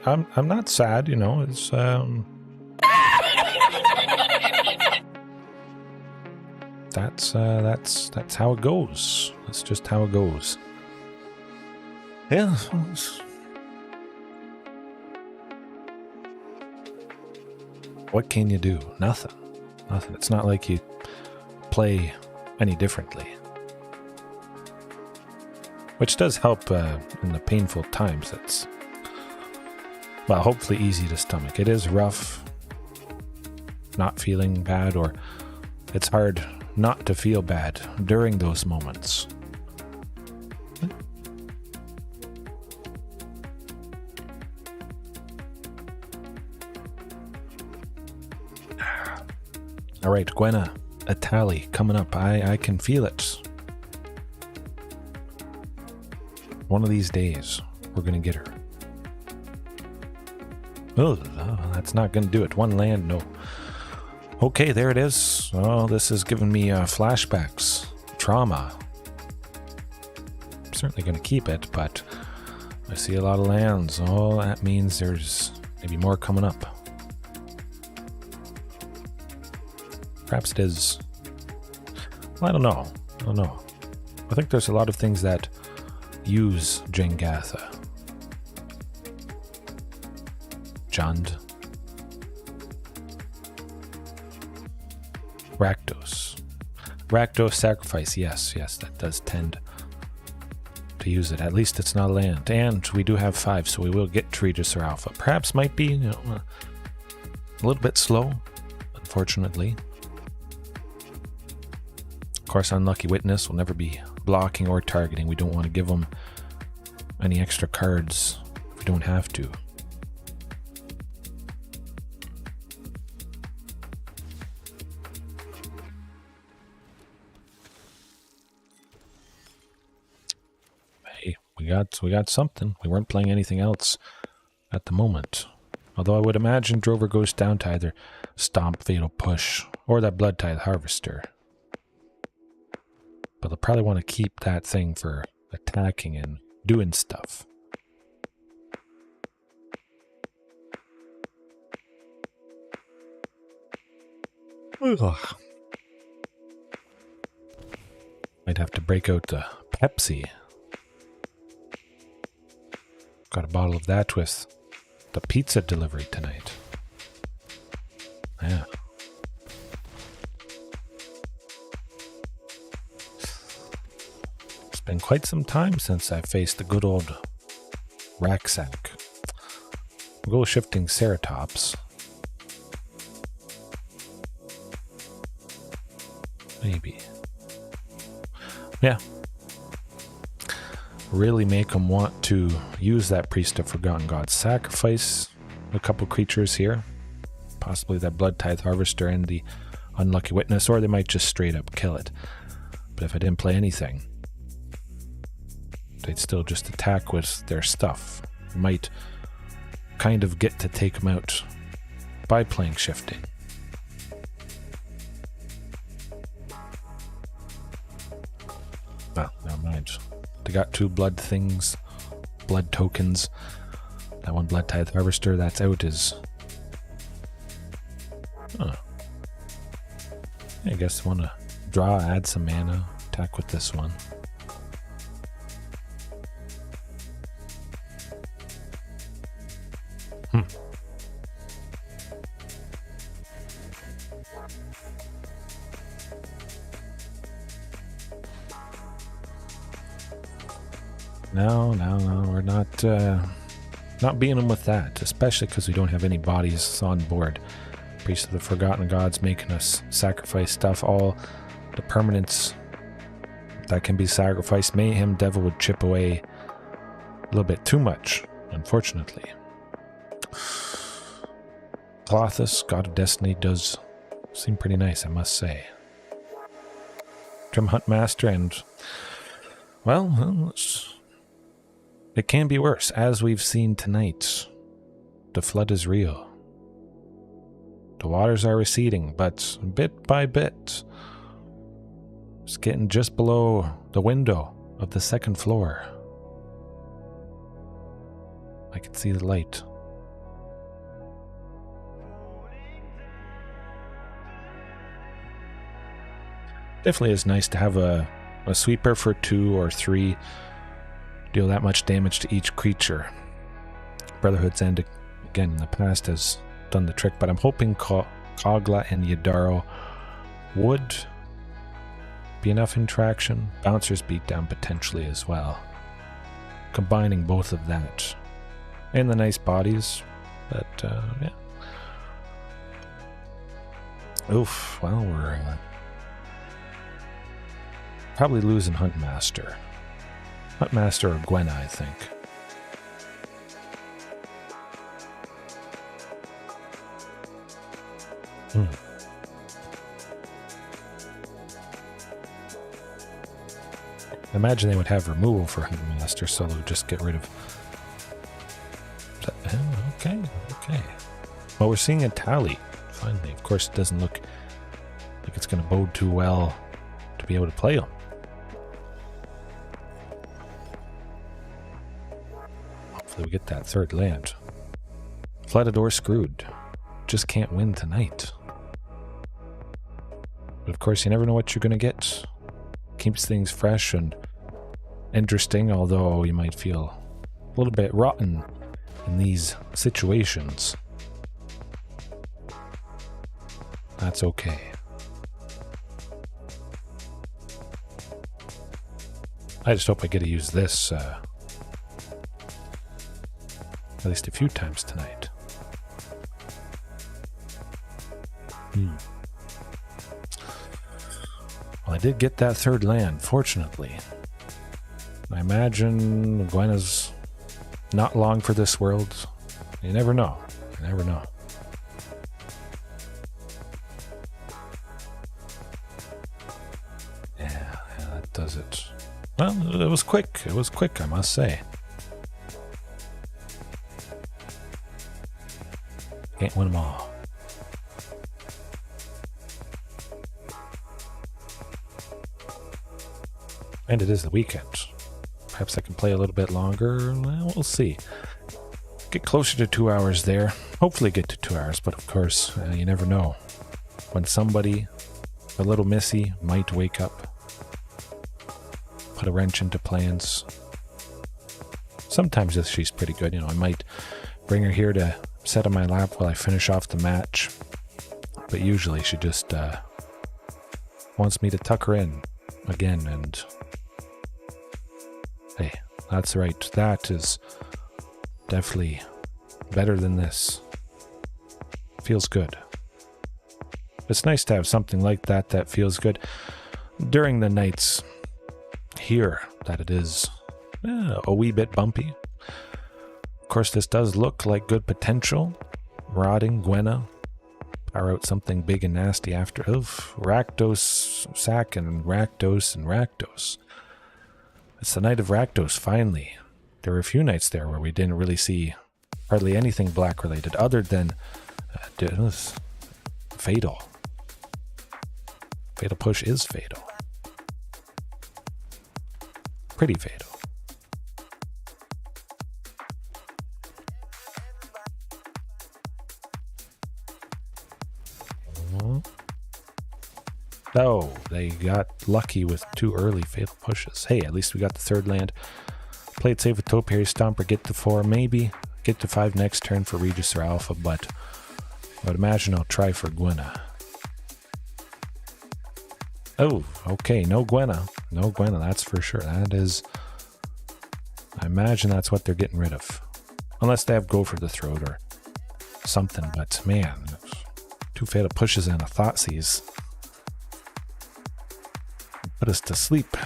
Speaker 1: I'm not sad, you know. It's that's how it goes. That's just how it goes. Yeah. What can you do? Nothing. Nothing. It's not like you play any differently. Which does help in the painful times. It's, well, hopefully easy to stomach. It is rough not feeling bad, or it's hard not to feel bad during those moments. All right, Gwenna, Etali coming up. I can feel it. One of these days, we're going to get her. Oh, that's not going to do it. 1 land, no. Okay, there it is. Oh, this is giving me flashbacks. Trauma. I'm certainly going to keep it, but I see a lot of lands. Oh, that means there's maybe more coming up. Perhaps it is. Well, I don't know. I think there's a lot of things that use Jengatha. Jund. Rakdos Sacrifice, yes, that does tend to use it. At least it's not land. And we do have 5, so we will get Treegis or Alpha. Perhaps might be, you know, a little bit slow, unfortunately. Of course, Unlucky Witness will never be blocking or targeting. We don't want to give them any extra cards if we don't have to. We got something. We weren't playing anything else at the moment. Although I would imagine Drover goes down to either Stomp, Fatal Push, or that Blood Tithe Harvester. But they'll probably want to keep that thing for attacking and doing stuff. Ugh. Might have to break out the Pepsi. Got a bottle of that with the pizza delivery tonight. Been quite some time since I faced the good old Raksack. We'll go shifting Ceratops. Maybe. Yeah. Really make them want to use that Priest of Forgotten God. Sacrifice a couple creatures here. Possibly that Blood Tithe Harvester and the Unlucky Witness, or they might just straight up kill it. But if I didn't play anything, they'd still just attack with their stuff. Might kind of get to take them out by playing shifting. Well, never mind. They got 2 blood things, blood tokens. That one Blood Tithe Harvester that's out is... Huh. I guess I want to draw, add some mana, attack with this one. No, we're not beating them with that, especially because we don't have any bodies on board. Priest of the Forgotten Gods making us sacrifice stuff. All the permanents that can be sacrificed. Mayhem Devil would chip away a little bit too much, unfortunately. Clothis, God of Destiny, does seem pretty nice, I must say. Huntmaster and, well, it can be worse, as we've seen tonight. The flood is real. The waters are receding, but bit by bit, it's getting just below the window of the 2nd floor. I can see the light. Definitely is nice to have a sweeper for 2 or 3. Deal that much damage to each creature. Brotherhood's End, again, in the past has done the trick, but I'm hoping Kogla and Yadaro would be enough interaction. Bouncer's Beatdown potentially as well. Combining both of that. And the nice bodies, but yeah. Oof, well, we're probably losing Huntmaster. Huntmaster or Gwenna, I think. I imagine they would have removal for Huntmaster, so they would just get rid of... Okay. Well, we're seeing Etali, finally. Of course, it doesn't look like it's going to bode too well to be able to play him. Hopefully we get that 3rd land. Flooded or screwed. Just can't win tonight. But of course, you never know what you're going to get. Keeps things fresh and interesting, although you might feel a little bit rotten in these situations. That's okay. I just hope I get to use this at least a few times tonight. Well, I did get that 3rd land, fortunately. I imagine Gwenna's not long for this world. You never know. You never know. Yeah, that does it. Well, it was quick. It was quick, I must say. Can't win them all. And it is the weekend. Perhaps I can play a little bit longer. Well, we'll see. Get closer to 2 hours there. Hopefully get to 2 hours, but of course, you never know. When somebody, a little missy, might wake up, put a wrench into plans. Sometimes if she's pretty good, I might bring her here to sit on my lap while I finish off the match. But usually she just wants me to tuck her in again and Hey, that's right. That is definitely better than this. Feels good. It's nice to have something like that that feels good during the nights here that it is a wee bit bumpy. Of course, this does look like good potential. Marauding, Gwenna. Power out something big and nasty after. Rakdos Sac and Rakdos. It's the night of Rakdos, finally. There were a few nights there where we didn't really see hardly anything black related other than fatal. Fatal push is fatal. Pretty fatal. Oh, they got lucky with 2 early fatal pushes. Hey, at least we got the 3rd land. Play it safe with Topiary Stomper, get to 4, maybe get to 5 next turn for Regis or Alpha, but I would imagine I'll try for Gwenna. Oh, okay, no Gwenna. No Gwenna, that's for sure. That is... I imagine that's what they're getting rid of. Unless they have Go for the Throat or something, but man, 2 fatal pushes and a Thoughtseize. Put us to sleep.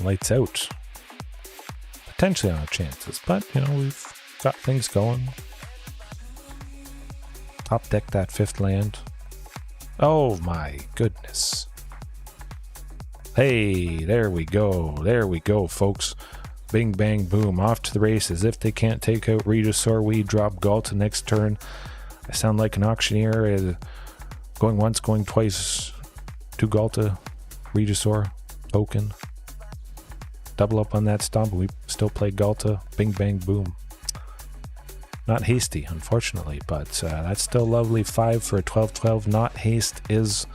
Speaker 1: Lights out. Potentially on our chances, but, you know, we've got things going. Top deck that 5th land. Oh my goodness. Hey, there we go. There we go, folks. Bing, bang, boom. Off to the races. If they can't take out Regisaur, we drop Galta next turn. I sound like an auctioneer. Going once, going twice. 2 Galta, Regisaur, token. Double up on that stomp. We still play Galta. Bing, bang, boom. Not hasty, unfortunately, but that's still lovely. 5 for a 12-12. Not haste is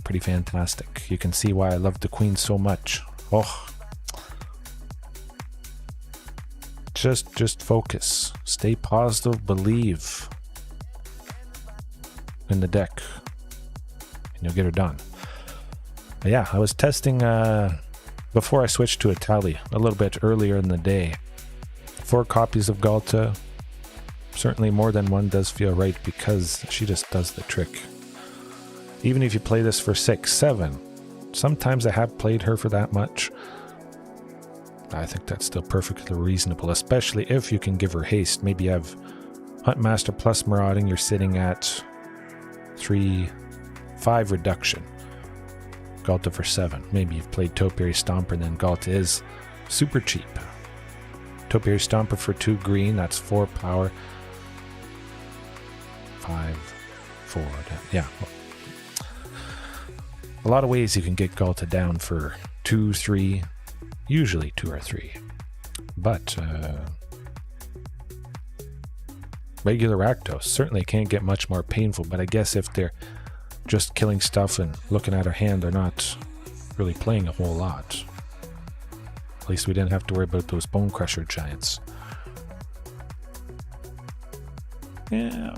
Speaker 1: pretty fantastic. You can see why I love the Queen so much. Oh. Just focus. Stay positive. Believe in the deck. And you'll get her done. But yeah, I was testing before I switched to Etali a little bit earlier in the day. 4 copies of Galta. Certainly more than one does feel right because she just does the trick. Even if you play this for 6, 7, sometimes I have played her for that much. I think that's still perfectly reasonable, especially if you can give her haste. Maybe you have Huntmaster plus Marauding, you're sitting at 3-5 reduction. Galta for 7. Maybe you've played Topiary Stomper and then Galta is super cheap. Topiary Stomper for 2 green, that's 4 power. 5, 4, yeah. A lot of ways you can get Galta down for 2, 3, usually 2 or 3. But regular Rakdos certainly can't get much more painful, but I guess if they're just killing stuff and looking at her hand, they're not really playing a whole lot. At least we didn't have to worry about those Bone Crusher giants. Yeah.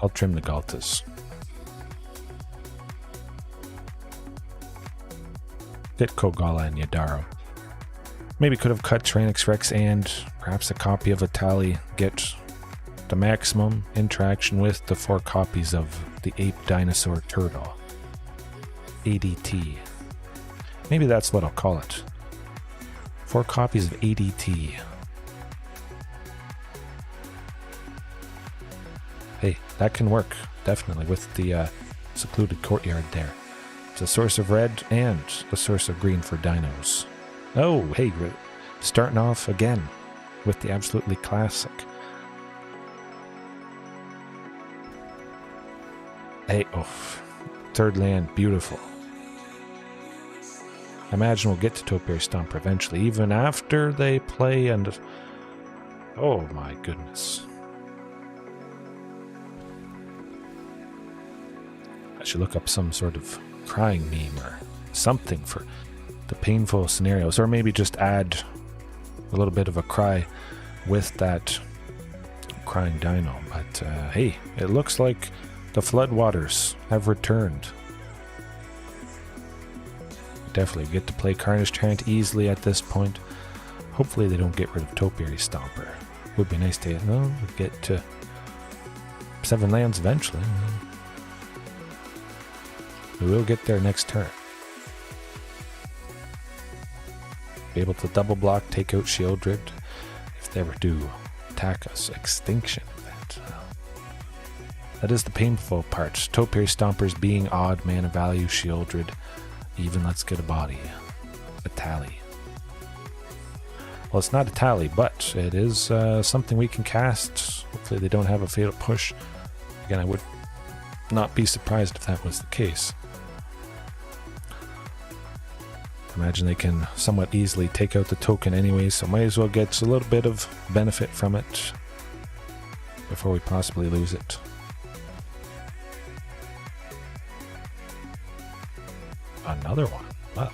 Speaker 1: I'll trim the Galtas. Get Kogala and Yadaro. Maybe could have cut Tyrranax Rex and perhaps a copy of Etali. Get the maximum interaction with the 4 copies of the Ape Dinosaur Turtle. ADT. Maybe that's what I'll call it. 4 copies of ADT. Hey, that can work, definitely, with the secluded courtyard there. It's a source of red and a source of green for dinos. Oh, hey, starting off again with the absolutely classic. Hey, oh, 3rd land, beautiful. I imagine we'll get to Topiary Stomper eventually, even after they play and... Oh my goodness. I should look up some sort of crying meme or something for the painful scenarios, or maybe just add a little bit of a cry with that crying dino. But hey, it looks like the floodwaters have returned. Definitely get to play Carnage Tyrant easily at this point. Hopefully they don't get rid of Topiary Stomper. Would be nice to get to 7 lands eventually. We will get there next turn. Be able to double block, take out Shieldred if they ever do attack us. Extinction event. That is the painful part. Topiary Stompers being odd mana value, Shieldred. Even let's get a body. Etali. Well, it's not Etali, but it is something we can cast. Hopefully they don't have a fatal push. Again, I would not be surprised if that was the case. Imagine they can somewhat easily take out the token anyway, so might as well get a little bit of benefit from it before we possibly lose it. Another one. Wow.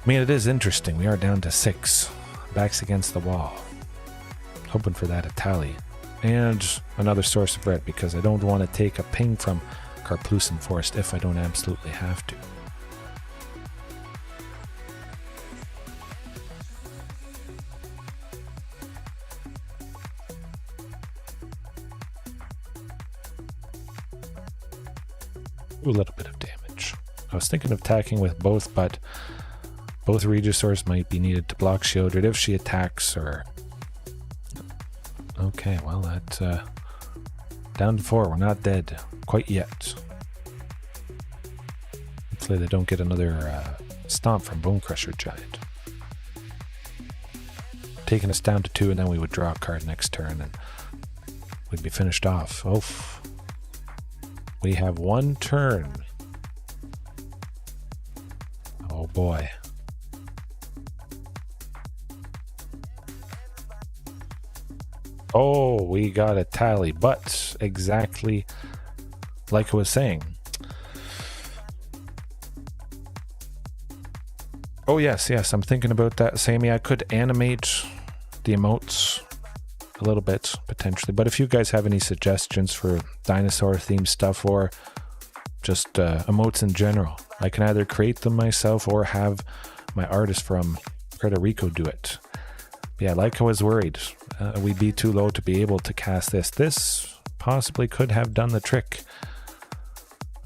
Speaker 1: I mean, it is interesting. We are down to 6. Backs against the wall. Hoping for that Etali. And another source of red, because I don't want to take a ping from Karplusan Forest if I don't absolutely have to. A little bit of damage. I was thinking of attacking with both, but both Regisaurs might be needed to block Shieldred if she attacks, or... Okay, well, that... down to 4. We're not dead quite yet. Hopefully they don't get another stomp from Bone Crusher Giant. Taking us down to 2, and then we would draw a card next turn, and we'd be finished off. Oh, we have 1 turn. Oh boy. Oh, we got a tally, but exactly like I was saying. Oh yes, I'm thinking about that, Sammy. I could animate the emotes a little bit, potentially. But if you guys have any suggestions for dinosaur-themed stuff, or just emotes in general, I can either create them myself or have my artist from Puerto Rico do it. Yeah, like I was worried, we'd be too low to be able to cast this. This possibly could have done the trick,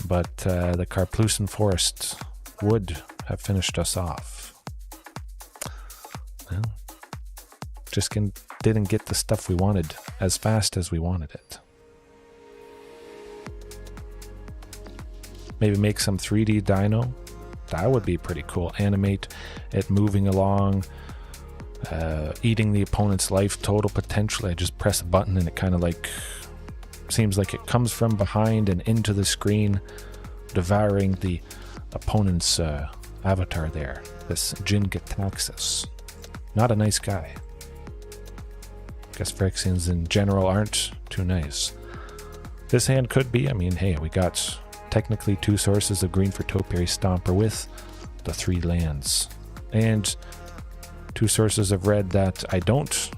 Speaker 1: but the Karplusan Forest would have finished us off. Well, just didn't get the stuff we wanted as fast as we wanted it. Maybe make some 3D dino. That would be pretty cool. Animate it moving along, eating the opponent's life total potentially. I just press a button and it kind of like seems like it comes from behind and into the screen, devouring the opponent's avatar there. This Jin-Gitaxias. Not a nice guy. I guess Phyrexians in general aren't too nice. This hand could be, I mean, hey, we got technically 2 sources of green for Topiary Stomper with the 3 lands. And 2 sources of red that I don't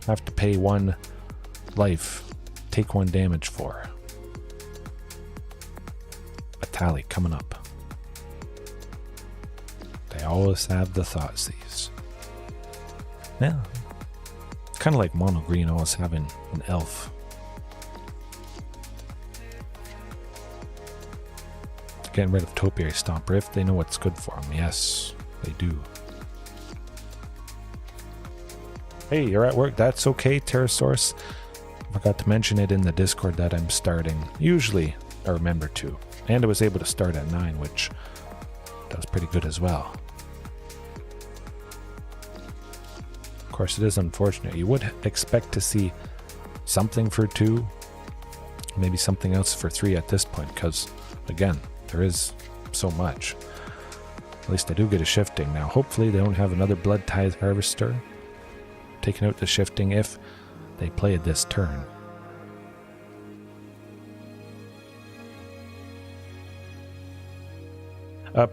Speaker 1: have to pay 1 life, take 1 damage for. Etali coming up. They always have the Thoughtseize. Yeah. Kind of like mono green always having an elf. Getting rid of Topiary Stomper if they know what's good for them. Yes, they do. Hey, you're at work. That's okay, Pterosaurus. I forgot to mention it in the Discord that I'm starting. Usually I remember to. And I was able to start at 9, which that was pretty good as well. Of course, it is unfortunate. You would expect to see something for 2, maybe something else for 3 at this point, because, again, there is so much. At least I do get a shifting. Now, hopefully they don't have another Blood Tithe Harvester taking out the shifting if they play it this turn.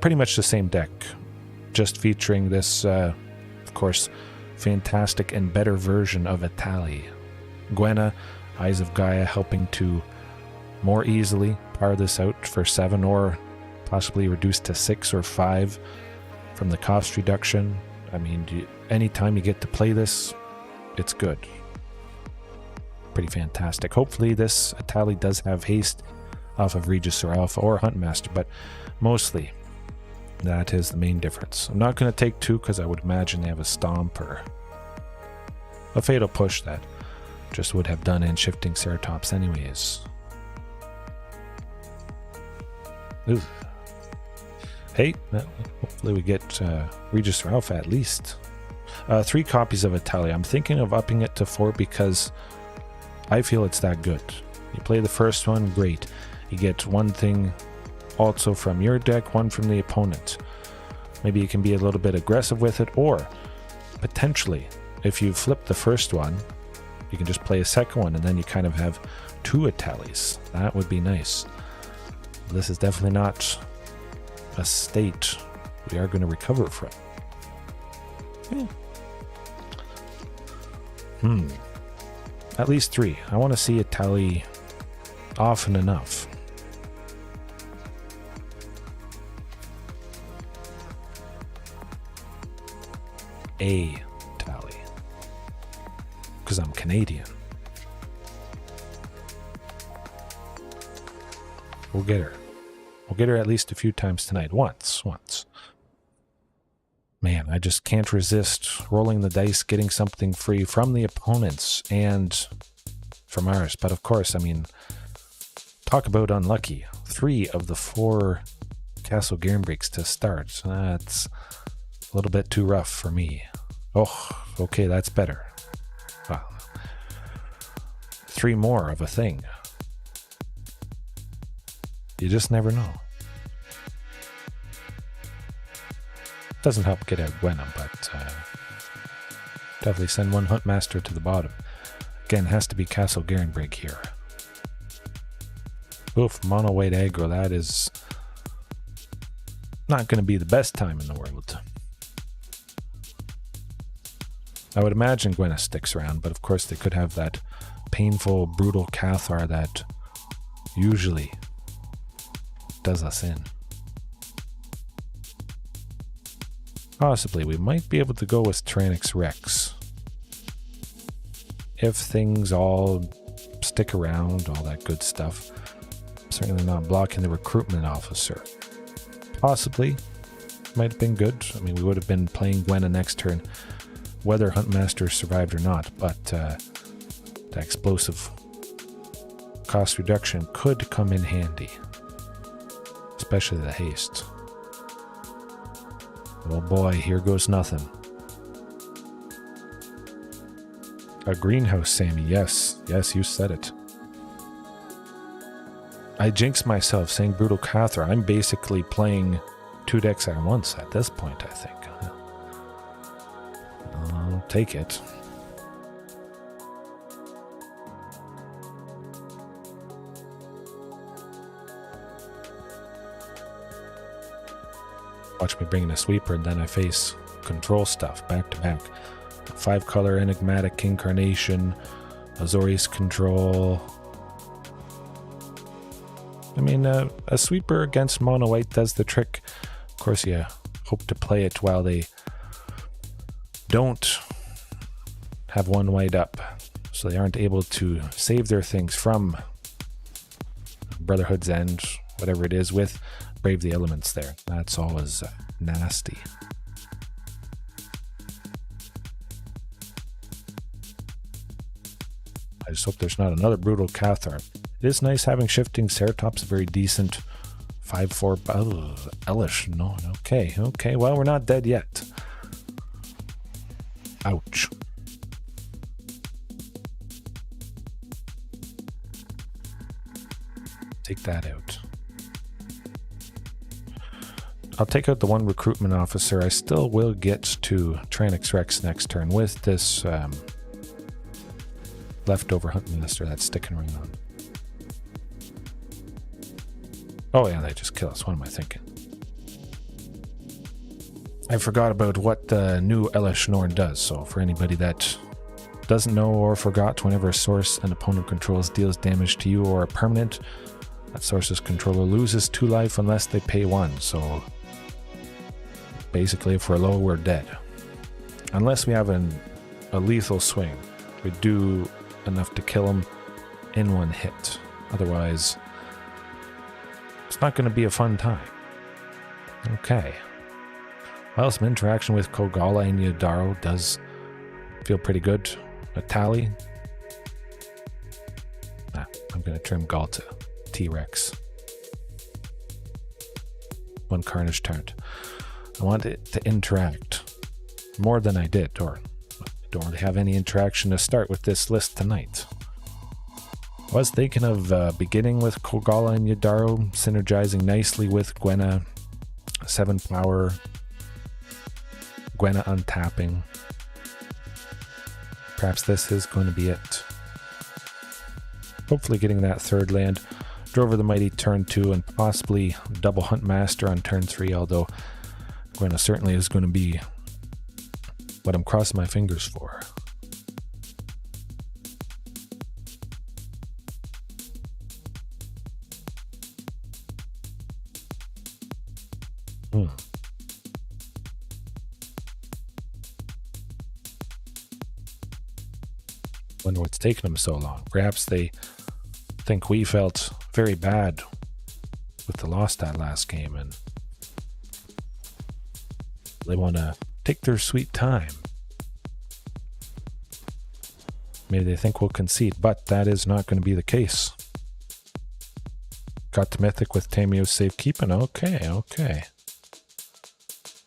Speaker 1: Pretty much the same deck, just featuring this, of course, fantastic and better version of Etali. Gwenna, Eyes of Gaea, helping to more easily par this out for 7, or possibly reduced to 6 or 5 from the cost reduction. I mean, anytime you get to play this, it's good. Pretty fantastic. Hopefully this Etali does have haste off of Regis or Alpha or Huntmaster, but mostly that is the main difference. I'm not going to take 2 because I would imagine they have a Stomp or a Fatal Push that just would have done in Shifting Ceratops anyways. Ooh. Hey, hopefully we get Regis or Alpha at least. 3 copies of Etali. I'm thinking of upping it to 4 because I feel it's that good. You play the first one, great. You get one thing also from your deck, one from the opponent. Maybe you can be a little bit aggressive with it, or potentially, if you flip the first one, you can just play a second one, and then you kind of have 2 Etalis. That would be nice. This is definitely not a state we are going to recover from. At least 3. I want to see Etali often enough. A Etali. Because I'm Canadian. We'll get her. We'll get her at least a few times tonight. Once. Man, I just can't resist rolling the dice, getting something free from the opponents and from ours. But of course, I mean, talk about unlucky. 3 of the 4 Castle Gearhulks to start. That's a little bit too rough for me. Oh, okay, that's better. Wow. 3 more of a thing. You just never know. Doesn't help get out Gwenna, but definitely send one Huntmaster to the bottom. Again, has to be Castle Gearhulk here. Oof, mono white aggro, that is not going to be the best time in the world. I would imagine Gwenna sticks around, but of course they could have that painful, brutal Cathar that usually does us in. Possibly, we might be able to go with Tyrranax Rex. If things all stick around, all that good stuff. Certainly not blocking the recruitment officer. Possibly, might have been good. I mean, we would have been playing Gwenna next turn, whether Huntmaster survived or not, but the explosive cost reduction could come in handy. Especially the haste. Oh boy, here goes nothing. A greenhouse, Sammy. Yes, you said it. I jinxed myself saying Brutal Cathar. I'm basically playing 2 decks at once at this point, I think. I'll take it. Watch me bring in a sweeper, and then I face control stuff back to back. 5-color Enigmatic Incarnation, Azorius Control. I mean, a sweeper against mono white does the trick. Of course, you hope to play it while they don't have 1 white up, so they aren't able to save their things from Brotherhood's End, whatever it is, with Brave the Elements there. That's always nasty. I just hope there's not another Brutal Cathar. It is nice having Shifting Ceratops, a very decent 5-4. Oh, Elish. No, okay. Well, we're not dead yet. Ouch. Take that out. I'll take out the 1 recruitment officer. I still will get to Tyrranax Rex next turn with this leftover Huntmaster that's sticking around. Oh yeah, they just kill us. What am I thinking? I forgot about what the new Elish Norn does. So for anybody that doesn't know or forgot, whenever a source an opponent controls deals damage to you or a permanent, That Source's controller loses 2 life unless they pay 1, so basically if we're low, we're dead. Unless we have a lethal swing. We do enough to kill him in 1 hit. Otherwise, it's not going to be a fun time. Okay. Well, some interaction with Kogala and Yadaro does feel pretty good. Etali. I'm going to trim Gaul to T-Rex. 1 Carnage Tyrant. I want it to interact more than I did, or I don't really have any interaction to start with this list tonight. I was thinking of beginning with Kogala and Yadaro, synergizing nicely with Gwenna, 7 power, Gwenna untapping. Perhaps this is going to be it. Hopefully getting that 3rd land. Drover the Mighty turn 2 and possibly double Huntmaster on turn 3, although Gwenna certainly is going to be what I'm crossing my fingers for. Wonder what's taking them so long. Perhaps they think we felt very bad with the loss that last game and they want to take their sweet time. Maybe they think we'll concede, but that is not going to be the case. Got the Mythic with Tamio's safekeeping. Okay.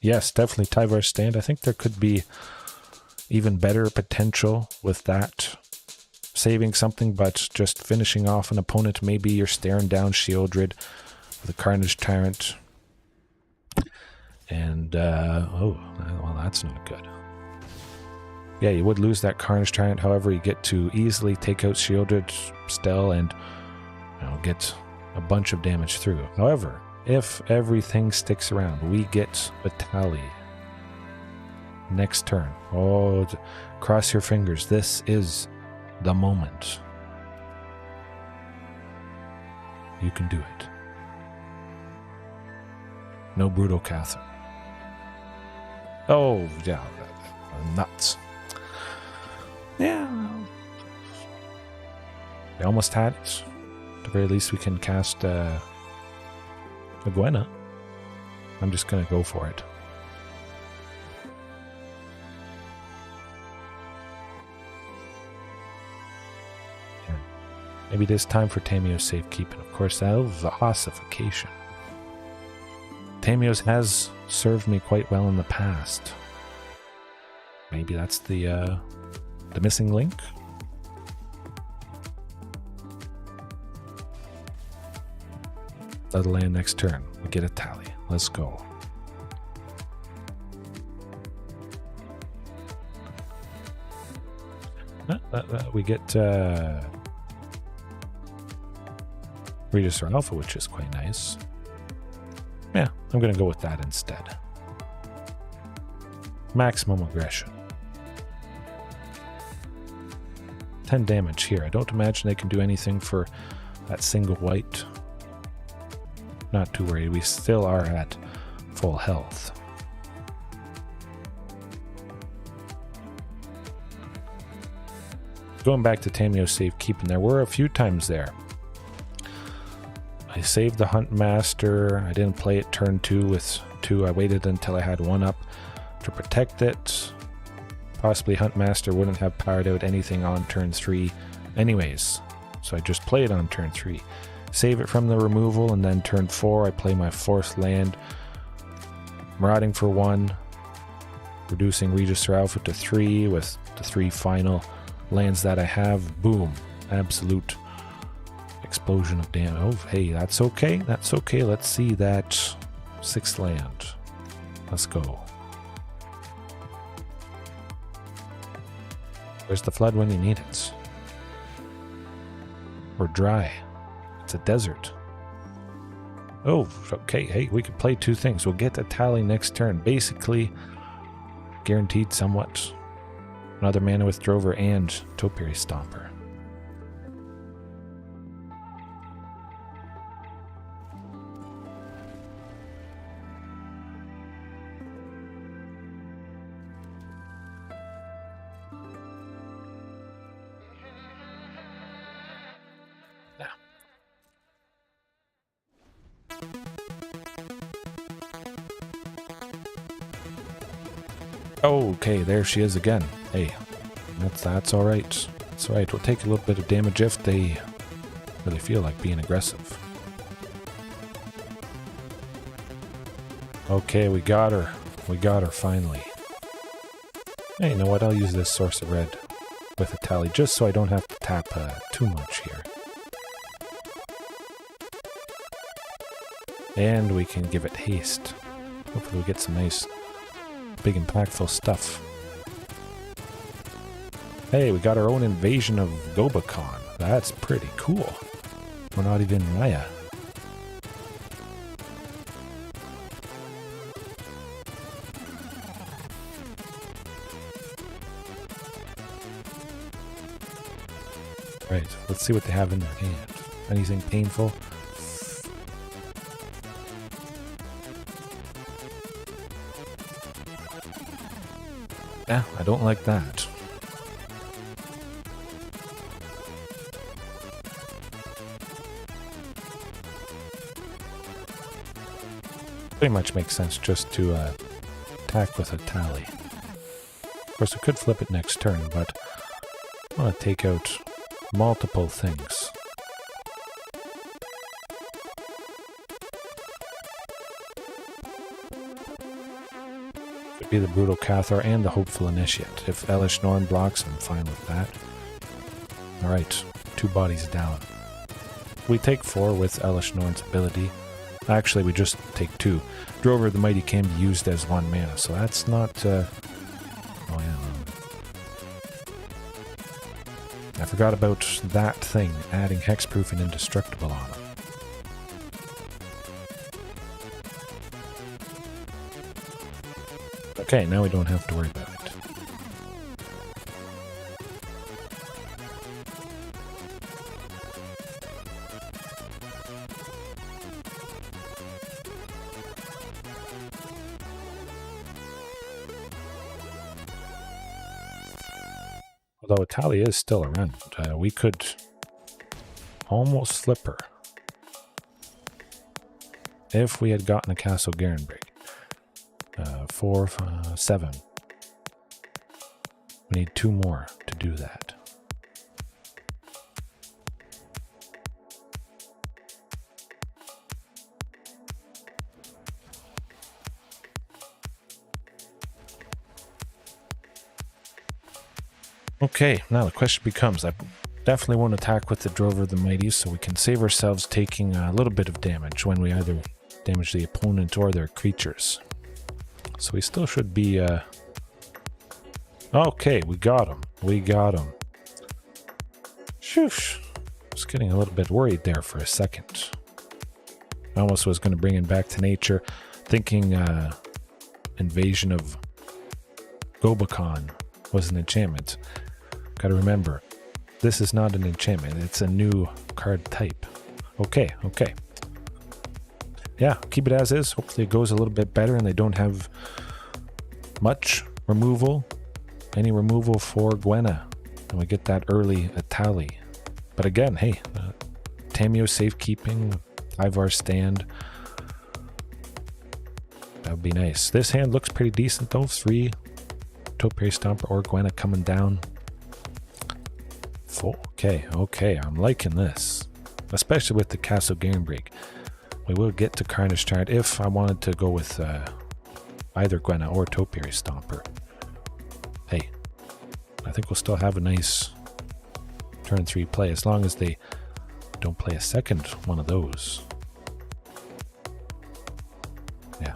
Speaker 1: Yes, definitely Tyvar's stand. I think there could be even better potential with that. Saving something, but just finishing off an opponent. Maybe you're staring down Shieldred with a Carnage Tyrant. And, well, that's not good. Yeah, you would lose that Carnage Tyrant. However, you get to easily take out Shieldred still and, get a bunch of damage through. However, if everything sticks around, we get Etali next turn. Oh, cross your fingers. This is the moment. You can do it. No Brutal Catherine. Oh, yeah. Nuts. Yeah. We almost had it. At the very least, we can cast a Gwenna. I'm just going to go for it. Maybe it is time for Tamio's safekeeping. Of course, that was the ossification. Tamio's has served me quite well in the past. Maybe that's the missing link? That'll land next turn. We get Etali. Let's go. We get Register Alpha, which is quite nice. Yeah, I'm going to go with that instead. Maximum aggression. 10 damage here. I don't imagine they can do anything for that single white. Not too worried. We still are at full health. Going back to Tamio's safekeeping, there were a few times there. I saved the Huntmaster. I didn't play it turn 2 with 2. I waited until I had 1 up to protect it. Possibly Huntmaster wouldn't have powered out anything on turn 3 anyways. So I just played on turn 3. Save it from the removal, and then turn 4 I play my 4th land. Marauding for 1. Reducing Register Alpha to 3 with the 3 final lands that I have. Boom. Absolute explosion of damage. Oh, hey, that's okay. That's okay. Let's see that 6th land. Let's go. Where's the flood when you need it? We're dry. It's a desert. Oh, okay. Hey, we could play 2 things. We'll get Etali next turn. Basically, guaranteed somewhat. Another mana with Drover and Topiary Stomper. Oh, okay, there she is again. Hey, that's all right. That's all right. We'll take a little bit of damage if they really feel like being aggressive. Okay, we got her. We got her finally. Hey, you know what? I'll use this source of red with Etali just so I don't have to tap too much here. And we can give it haste. Hopefully we get some nice, big, impactful stuff. Hey, we got our own invasion of Gobakon. That's pretty cool. We're not even Maya. Right, let's see what they have in their hand. Anything painful? Yeah, I don't like that. Pretty much makes sense just to attack with Etali. Of course, we could flip it next turn, but I want to take out multiple things. Could be the Brutal Cathar and the Hopeful Initiate. If Elish Norn blocks, I'm fine with that. Alright, 2 bodies down. We take 4 with Elish Norn's ability. Actually, we just take 2. Drover the Mighty can be used as 1 mana, so that's not... Oh yeah. I forgot about that thing, adding Hexproof and Indestructible on him. Okay, now we don't have to worry about it. Although Etali is still around, we could almost flip her if we had gotten a Castle Garenbrig. 4, 7. We need 2 more to do that. Okay, now the question becomes, I definitely want to attack with the Drover the Mighty so we can save ourselves taking a little bit of damage when we either damage the opponent or their creatures. So we still should be, okay, we got him. We got him. Shoosh. I was getting a little bit worried there for a second. I almost was going to bring him back to nature, thinking Invasion of Gobakon was an enchantment. Gotta remember, this is not an enchantment. It's a new card type. Okay, okay. Yeah, keep it as is. Hopefully it goes a little bit better and they don't have much removal. Any removal for Gwenna. And we get that early Etali. But again, hey, Tamiyo safekeeping, Ivar stand. That would be nice. This hand looks pretty decent though. 3 Topiary Stomper or Gwenna coming down. 4. Okay, okay, I'm liking this. Especially with the Castle Garenbrig. We will get to Carnage Tyrant if I wanted to go with either Gwenna or Topiary Stomper. Hey, I think we'll still have a nice turn 3 play as long as they don't play a second one of those. Yeah.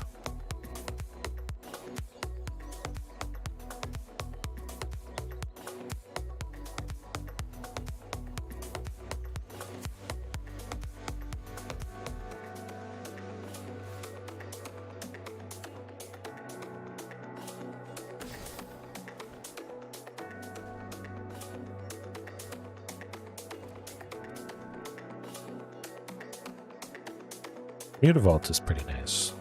Speaker 1: Mutavault is pretty nice.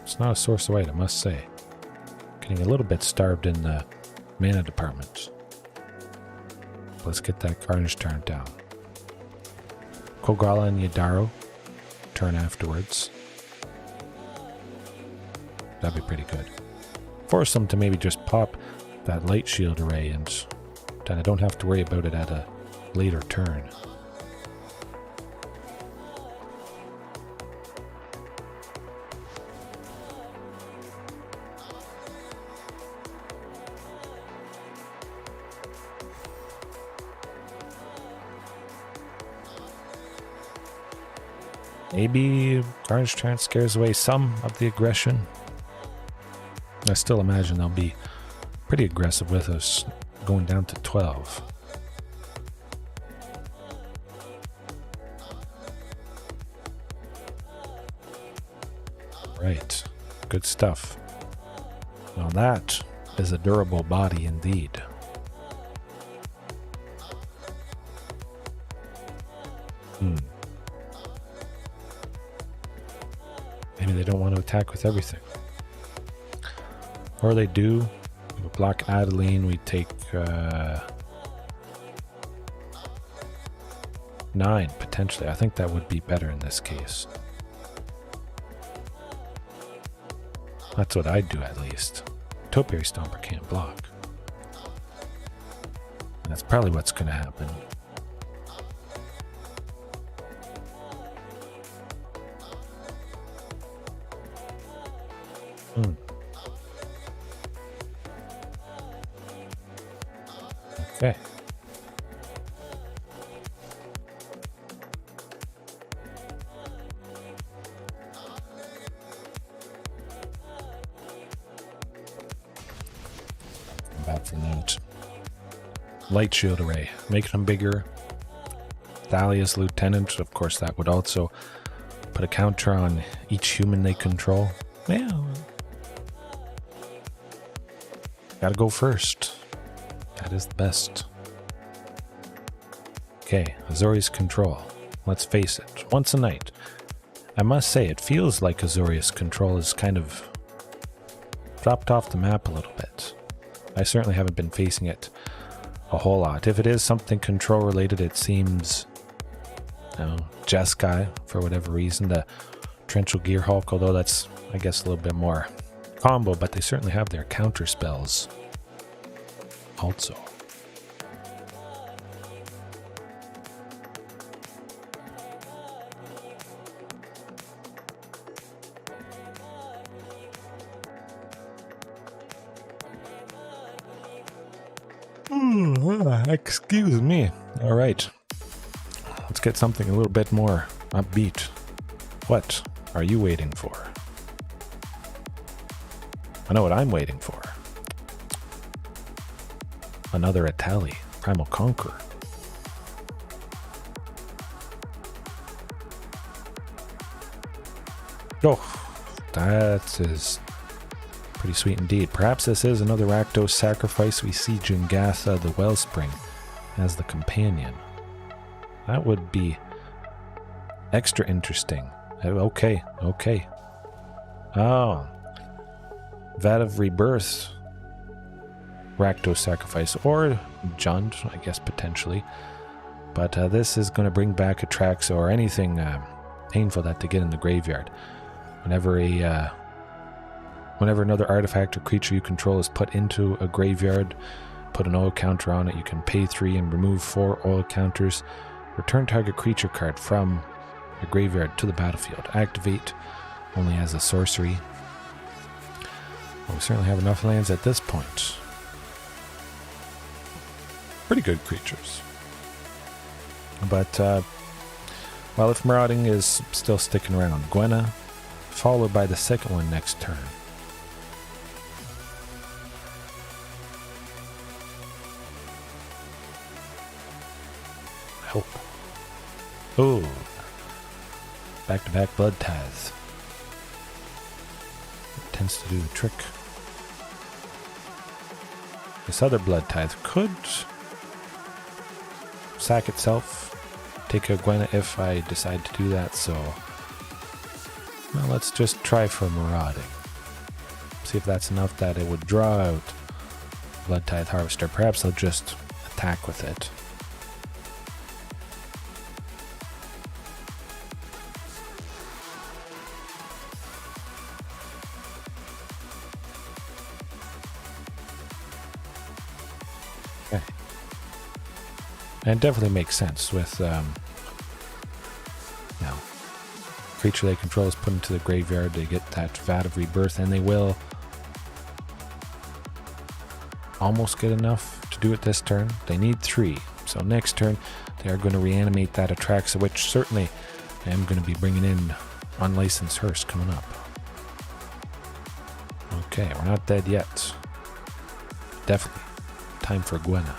Speaker 1: It's not a source of white, I must say. Getting a little bit starved in the mana department. Let's get that Carnage Tyrant down. Kogala and Yadaro turn afterwards. That'd be pretty good. force them to maybe just pop that light shield array, and then I don't have to worry about it at a later turn. Maybe Carnage Tyrant scares away some of the aggression. I still imagine they'll be pretty aggressive with us going down to 12. Right, good stuff. Now that is a durable body indeed. Maybe they don't want to attack with everything. Or they do. We would block Adeline, we take 9 potentially. I think that would be better in this case. That's what I'd do at least. Topiary Stomper can't block. And that's probably what's going to happen. Okay. Back from that. Light shield array, making them bigger. Thalia's lieutenant, of course, that would also put a counter on each human they control. Yeah. Gotta go first. That is the best. Okay, Azorius control. Let's face it, once a night. I must say, it feels like Azorius control is kind of dropped off the map a little bit. I certainly haven't been facing it a whole lot. If it is something control related, it seems, you know, Jeskai, for whatever reason, the torrential Gearhulk, although that's, I guess, a little bit more combo, but they certainly have their counter spells also. Excuse me. All right. Let's get something a little bit more upbeat. What are you waiting for? I know what I'm waiting for. Another Etali, Primal Conqueror. Oh, that is pretty sweet indeed. Perhaps this is another Rakdos Sacrifice. We see Jingatha, the Wellspring, as the companion. That would be extra interesting. Okay. Oh. Vat of Rebirth. Rakdos Sacrifice. Or Jund, I guess, potentially. But this is going to bring back Atraxa or anything painful that they get in the graveyard. Whenever another artifact or creature you control is put into a graveyard, put an oil counter on it, you can pay 3 and remove 4 oil counters. Return target creature card from your graveyard to the battlefield. Activate only as a sorcery. Well, we certainly have enough lands at this point. Pretty good creatures. But, well, if Marauding is still sticking around, Gwenna, followed by the second one next turn. Help. Oh. Back-to-back Blood Tithe. It tends to do the trick. This other Blood Tithe could sack itself, take a Gwenna if I decide to do that, so well, let's just try for Marauding. See if that's enough that it would draw out Blood Tithe Harvester. Perhaps I'll just attack with it. Okay. And it definitely makes sense with, creature they control is put into the graveyard. They get that Vat of Rebirth, and they will almost get enough to do it this turn. They need 3. So next turn, they are going to reanimate that Atraxa, which certainly I am going to be bringing in Unlicensed Hearse coming up. Okay, we're not dead yet. Definitely time for Gwenna.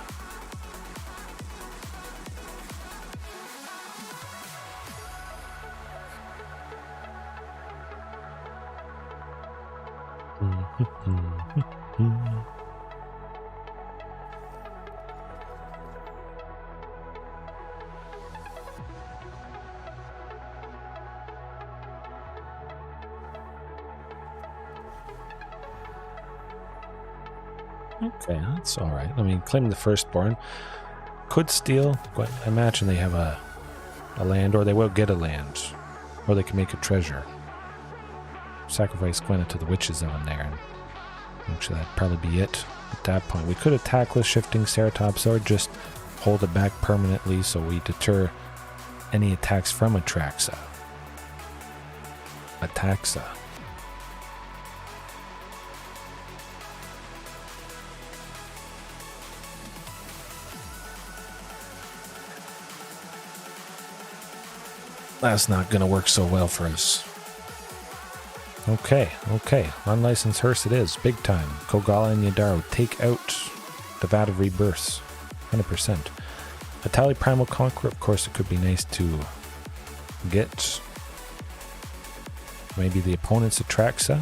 Speaker 1: Okay, that's all right. I mean, claim the Firstborn. Could steal, but I imagine they have a land, or they will get a land, or they can make a treasure. Sacrifice Gwenna to the Witches on there, and actually that'd probably be it at that point. We could attack with Shifting Ceratops, or just hold it back permanently so we deter any attacks from Atraxa. That's not going to work so well for us. Okay. Unlicensed Hearse it is. Big time. Kogala and Yadaro take out the Vat of Rebirth. 100%. Etali Primal Conqueror, of course, it could be nice to get maybe the opponent's Atraxa.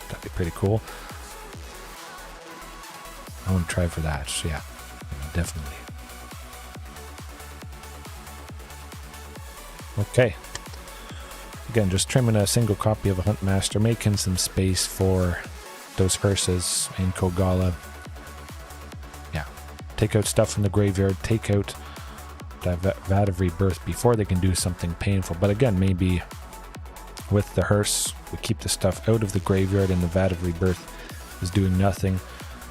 Speaker 1: That'd be pretty cool. I want to try for that. So yeah, definitely. Okay. Again, just trimming a single copy of a Huntmaster, making some space for those hearses in Kogala. Yeah. Take out stuff from the graveyard, take out that Vat of Rebirth before they can do something painful. But again, maybe with the hearse, we keep the stuff out of the graveyard and the Vat of Rebirth is doing nothing.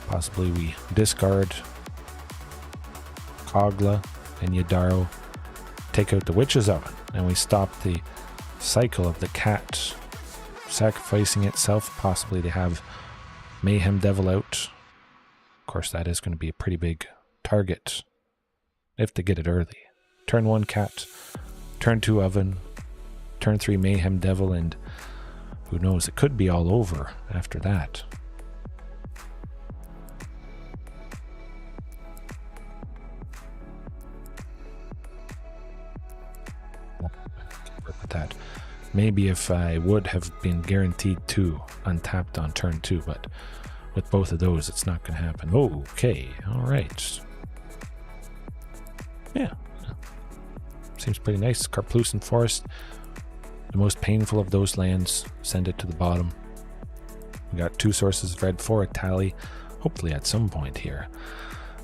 Speaker 1: Possibly we discard Kogla and Yadaro, take out the Witch's Oven, and we stop the cycle of the cat sacrificing itself. Possibly they have Mayhem Devil out. Of course, that is going to be a pretty big target if they get it early. Turn 1 cat, turn 2 oven, turn 3 Mayhem Devil, and who knows, it could be all over after that. That maybe if I would have been guaranteed 2 untapped on turn 2, but with both of those it's not going to happen. Okay, all right. Yeah, seems pretty nice. Karplusan Forest, the most painful of those lands, send it to the bottom. We got 2 sources of red for Etali, hopefully at some point here.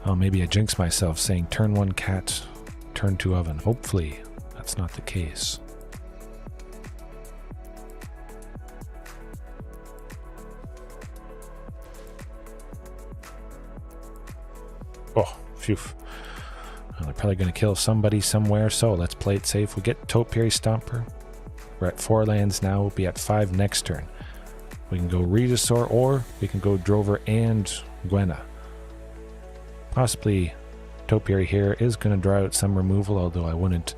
Speaker 1: Oh, maybe I jinx myself saying turn 1 cat, turn 2 oven. Hopefully that's not the case. Oh, phew. Well, they're probably going to kill somebody somewhere, so let's play it safe. We get Topiary Stomper. We're at 4 lands now. We'll be at 5 next turn. We can go Regisaur, or we can go Drover and Gwenna. Possibly Topiary here is going to draw out some removal, although I wouldn't,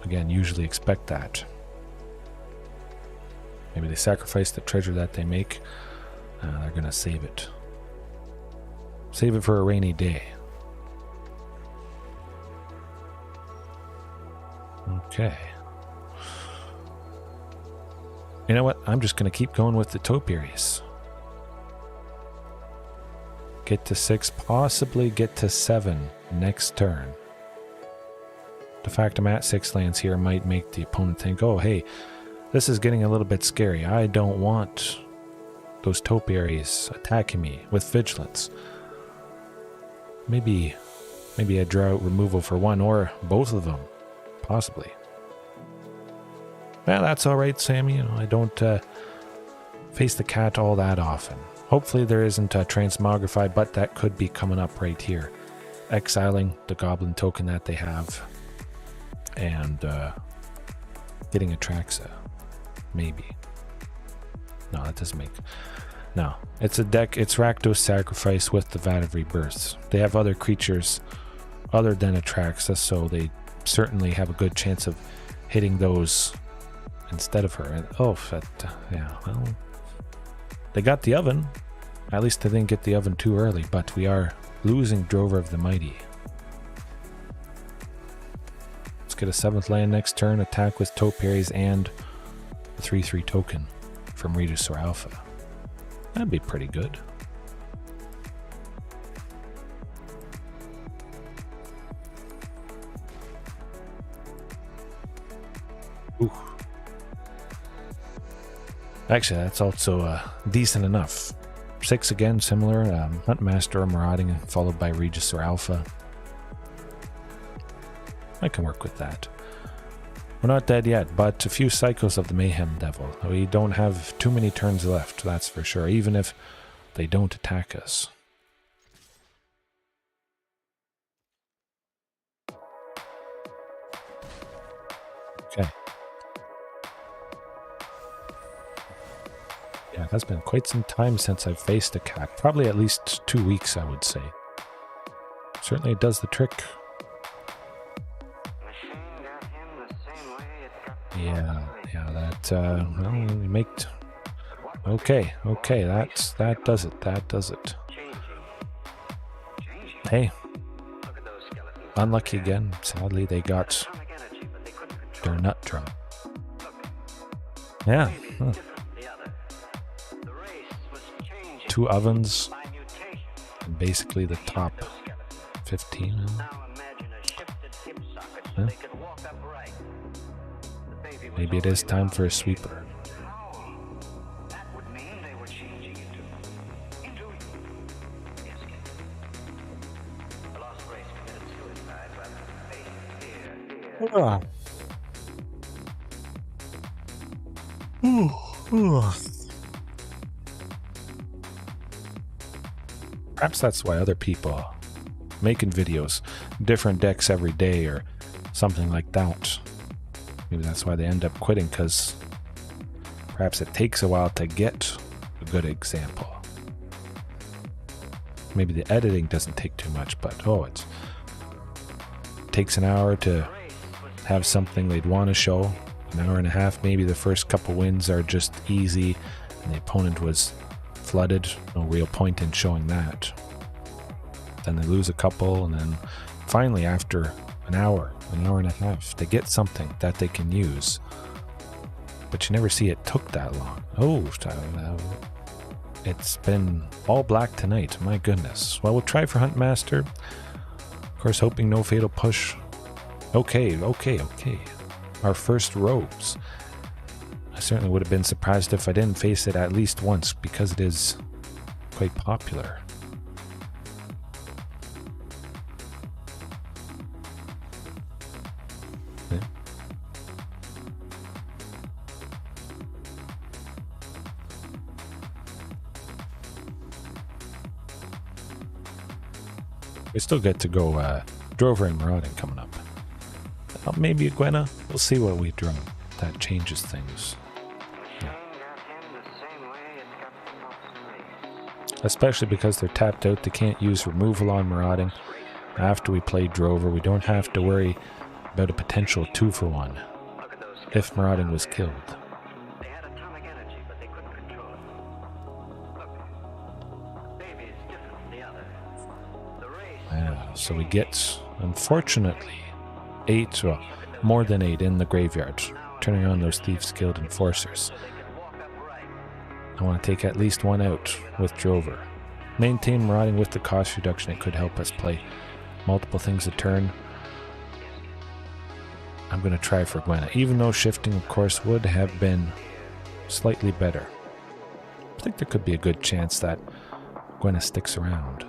Speaker 1: again, usually expect that. Maybe they sacrifice the treasure that they make. They're going to save it. Save it for a rainy day. Okay. You know what? I'm just going to keep going with the Topiaries. Get to 6, possibly get to 7 next turn. The fact I'm at 6 lands here might make the opponent think, oh, hey, this is getting a little bit scary. I don't want those Topiaries attacking me with Vigilance. Maybe I draw out removal for 1 or both of them, possibly. Well, that's all right, Sammy. You know, I don't face the cat all that often. Hopefully there isn't a Transmogrify, but that could be coming up right here. Exiling the Goblin token that they have. And getting Atraxa. Maybe. No, that doesn't make... No. It's a deck, it's Rakdos Sacrifice with the Vat of Rebirth. They have other creatures other than Atraxa, so they certainly have a good chance of hitting those instead of her. And, oh, yeah, well... They got the oven. At least they didn't get the oven too early, but we are losing Drover of the Mighty. Let's get a 7th land next turn, attack with Topiaries and a 3/3 token from Regis or Alpha. That'd be pretty good. Ooh. Actually, that's also decent enough. 6 again, similar. Huntmaster or Marauding, followed by Regis or Alpha. I can work with that. We're not dead yet, but a few cycles of the Mayhem Devil. We don't have too many turns left, that's for sure, even if they don't attack us. Okay. Yeah, it has been quite some time since I've faced a cat. Probably at least 2 weeks, I would say. Certainly it does the trick. Yeah, that, well, we make... Okay, that does it. Hey. Unlucky again. Sadly, they got their nut drum. Yeah. Huh. 2 ovens. And basically the top 15. Huh? Maybe it is time for a sweeper. Perhaps that's why other people making videos, different decks every day or something like that. Maybe that's why they end up quitting, because perhaps it takes a while to get a good example. Maybe the editing doesn't take too much, but it takes an hour to have something they'd want to show. An hour and a half, maybe the first couple wins are just easy and the opponent was flooded. No real point in showing that. Then they lose a couple, and then finally after an hour and a half, they get something that they can use. But you never see it took that long. It's been all black tonight, my goodness. Well, we'll try for Huntmaster. Of course, hoping no fatal push. Okay. Our first Rogues. I certainly would have been surprised if I didn't face it at least once, because it is quite popular. Yeah. We still get to go Drover and Marauding coming up. Maybe a Gwenna. We'll see what we draw. That changes things. Yeah. Especially because they're tapped out. They can't use removal on Marauding. After we play Drover, we don't have to worry about a potential 2-for-1 if Marauding was killed. Yeah, so we get, unfortunately, 8, well, more than 8 in the graveyard, turning on those Thieves Guild Enforcers. I want to take at least 1 out with Drover. Maintain Marauding with the cost reduction. It could help us play multiple things a turn. I'm going to try for Gwenna, even though shifting, of course, would have been slightly better. I think there could be a good chance that Gwenna sticks around.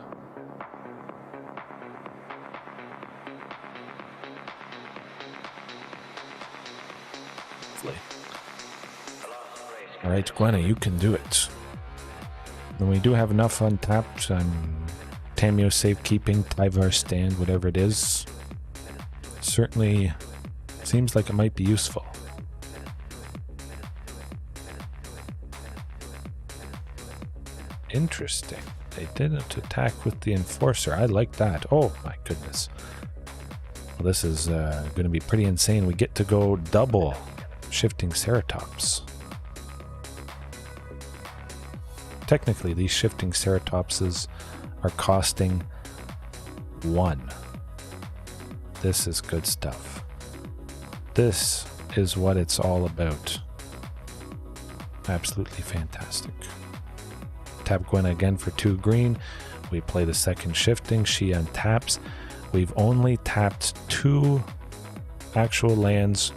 Speaker 1: Alright, Gwenna, you can do it. And we do have enough untapped on Tamio safekeeping, Tyvar stand, whatever it is. Certainly seems like it might be useful. Interesting. They didn't attack with the Enforcer. I like that. Oh my goodness. Well, this is going to be pretty insane. We get to go double Shifting Ceratops. Technically, these Shifting Ceratopses are costing 1. This is good stuff. This is what it's all about. Absolutely fantastic. Tap Gwenna again for 2 green. We play the second Shifting. She untaps. We've only tapped 2 actual lands.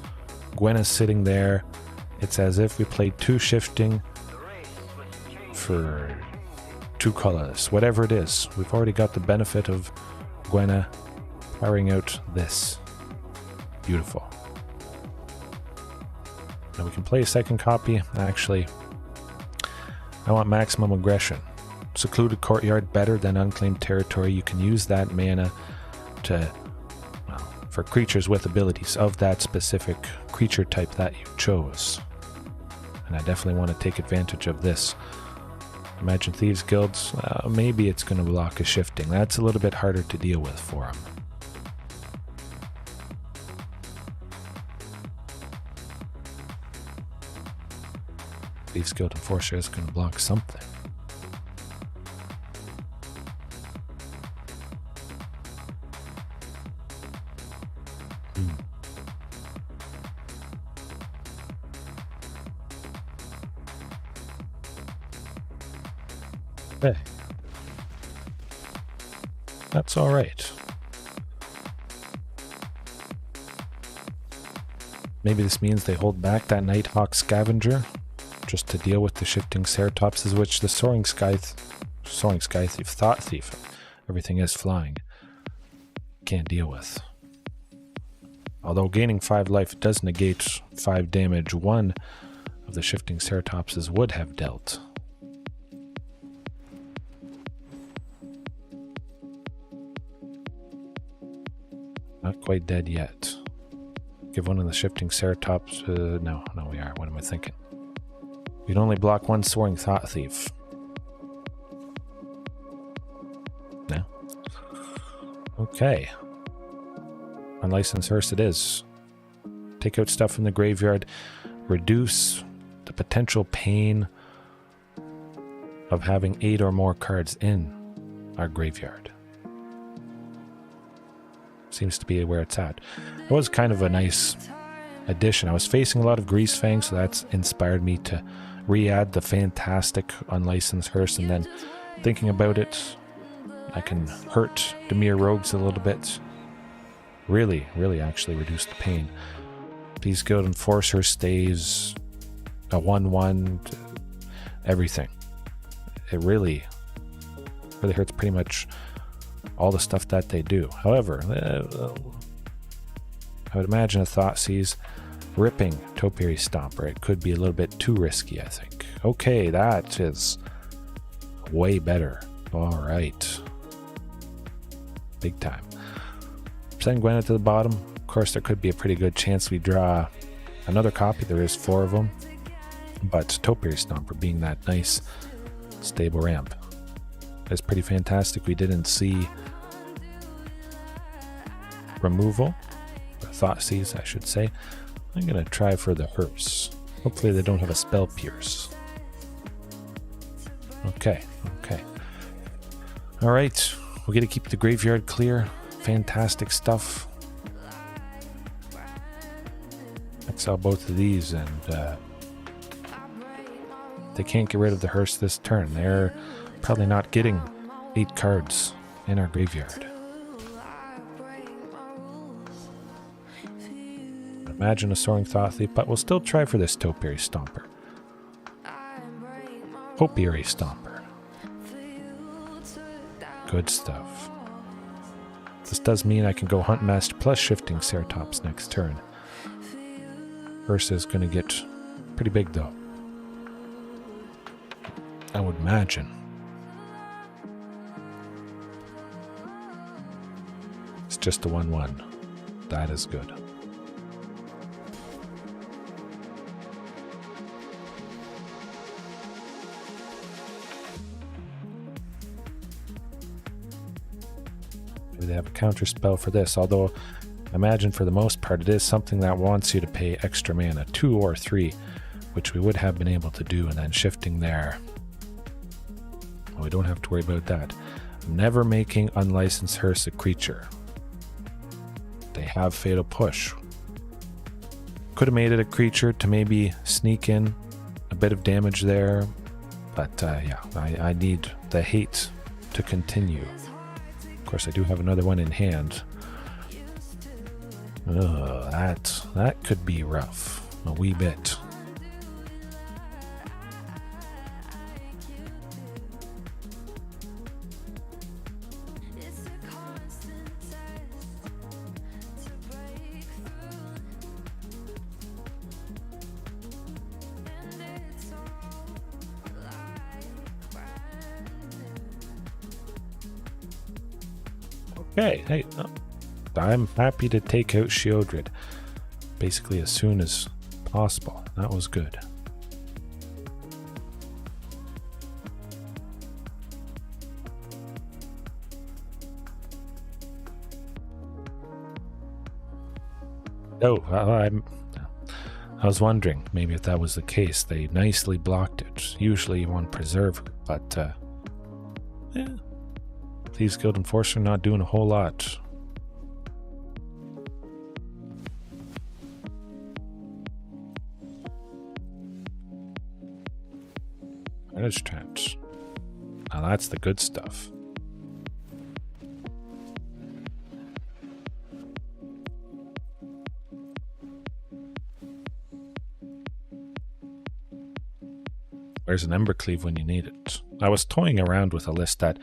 Speaker 1: Gwenna's sitting there. It's as if we played 2 Shifting for 2 colorless. Whatever it is, we've already got the benefit of Gwenna firing out this. Beautiful. Now we can play a second copy. Actually, I want maximum aggression. Secluded Courtyard better than Unclaimed Territory. You can use that mana to, well, for creatures with abilities of that specific creature type that you chose. And I definitely want to take advantage of this. Imagine Thieves Guilds, maybe it's going to block a Shifting. That's a little bit harder to deal with for him. Thieves Guild Enforcer is going to block something. Hey. That's alright. Maybe this means they hold back that Nighthawk Scavenger just to deal with the Shifting Ceratopses, which the Soaring Sky Thief, Thought Thief, everything is flying, can't deal with. Although gaining 5 life does negate 5 damage, 1 of the Shifting Ceratopses would have dealt. Not quite dead yet. Give one of the Shifting Ceratops... no, we are. What am I thinking? We'd only block 1 Soaring Thought Thief. No. Okay. Unlicensed Hearse it is. Take out stuff from the graveyard. Reduce the potential pain of having 8 or more cards in our graveyard. Seems to be where it's at. It was kind of a nice addition. I was facing a lot of Greasefang, so that's inspired me to re-add the fantastic Unlicensed Hearse, and then thinking about it, I can hurt Dimir Rogues a little bit. Really actually reduce the pain. Thieves Guild Enforcer stays a 1/1, everything. It really hurts pretty much all the stuff that they do. However, I would imagine a Thoughtseize ripping Topiary Stomper. It could be a little bit too risky, I think. Okay, that is way better. Alright. Big time. Send Gwenna to the bottom. Of course, there could be a pretty good chance we draw another copy. There is 4 of them. But Topiary Stomper being that nice, stable ramp is pretty fantastic. We didn't see removal. Thoughtseize, I should say. I'm going to try for the Hearse. Hopefully they don't have a Spell Pierce. Okay. Alright, we're going to keep the graveyard clear. Fantastic stuff. Exile both of these, and they can't get rid of the Hearse this turn. They're probably not getting 8 cards in our graveyard. Imagine a Soaring Thought Thief, but we'll still try for this Topiary Stomper. Topiary Stomper. Good stuff. This does mean I can go Huntmaster plus Shifting Ceratops next turn. Hearse is going to get pretty big though. I would imagine. just a 1/1. That is good. Maybe they have a counter spell for this, although I imagine for the most part it is something that wants you to pay extra mana, 2 or 3, which we would have been able to do, and then shifting there. Well, we don't have to worry about that. I'm never making Unlicensed Hearse a creature. They have Fatal Push. Could have made it a creature to maybe sneak in a bit of damage there, but yeah, I need the hate to continue. Of course, I do have another one in hand. That could be rough, a wee bit. Okay, hey, I'm happy to take out Sheoldred basically as soon as possible. That was good. Oh, I was wondering maybe if that was the case. They nicely blocked it. Usually you want Preserver, but yeah. Thieves Guild Enforcer not doing a whole lot. Carnage Tyrant. Now that's the good stuff. Where's an Embercleave when you need it? I was toying around with a list that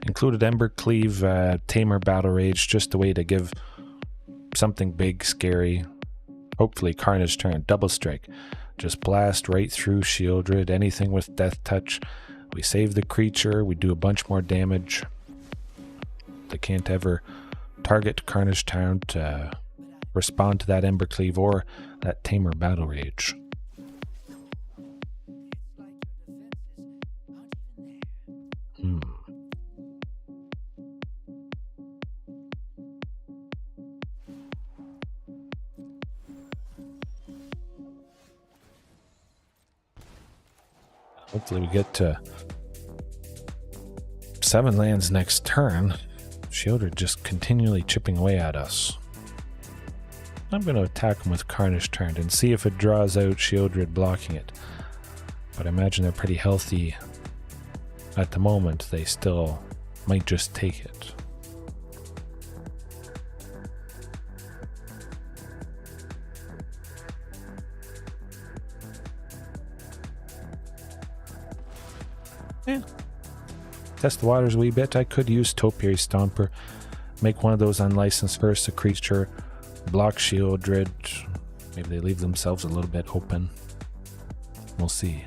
Speaker 1: included Embercleave, Temur Battle Rage, just a way to give something big, scary. Hopefully Carnage Tyrant, Double Strike. Just blast right through Sheoldred, anything with Death Touch. We save the creature, we do a bunch more damage. They can't ever target Carnage Tyrant, respond to that Embercleave or that Temur Battle Rage. Hopefully we get to 7 lands next turn. Sheoldred just continually chipping away at us. I'm going to attack him with Carnage Tyrant and see if it draws out Sheoldred blocking it. But I imagine they're pretty healthy at the moment. They still might just take it. Yeah. Test the waters a wee bit. I could use Topiary Stomper, make one of those unlicensed first a creature, block Sheoldred. Maybe they leave themselves a little bit open. We'll see.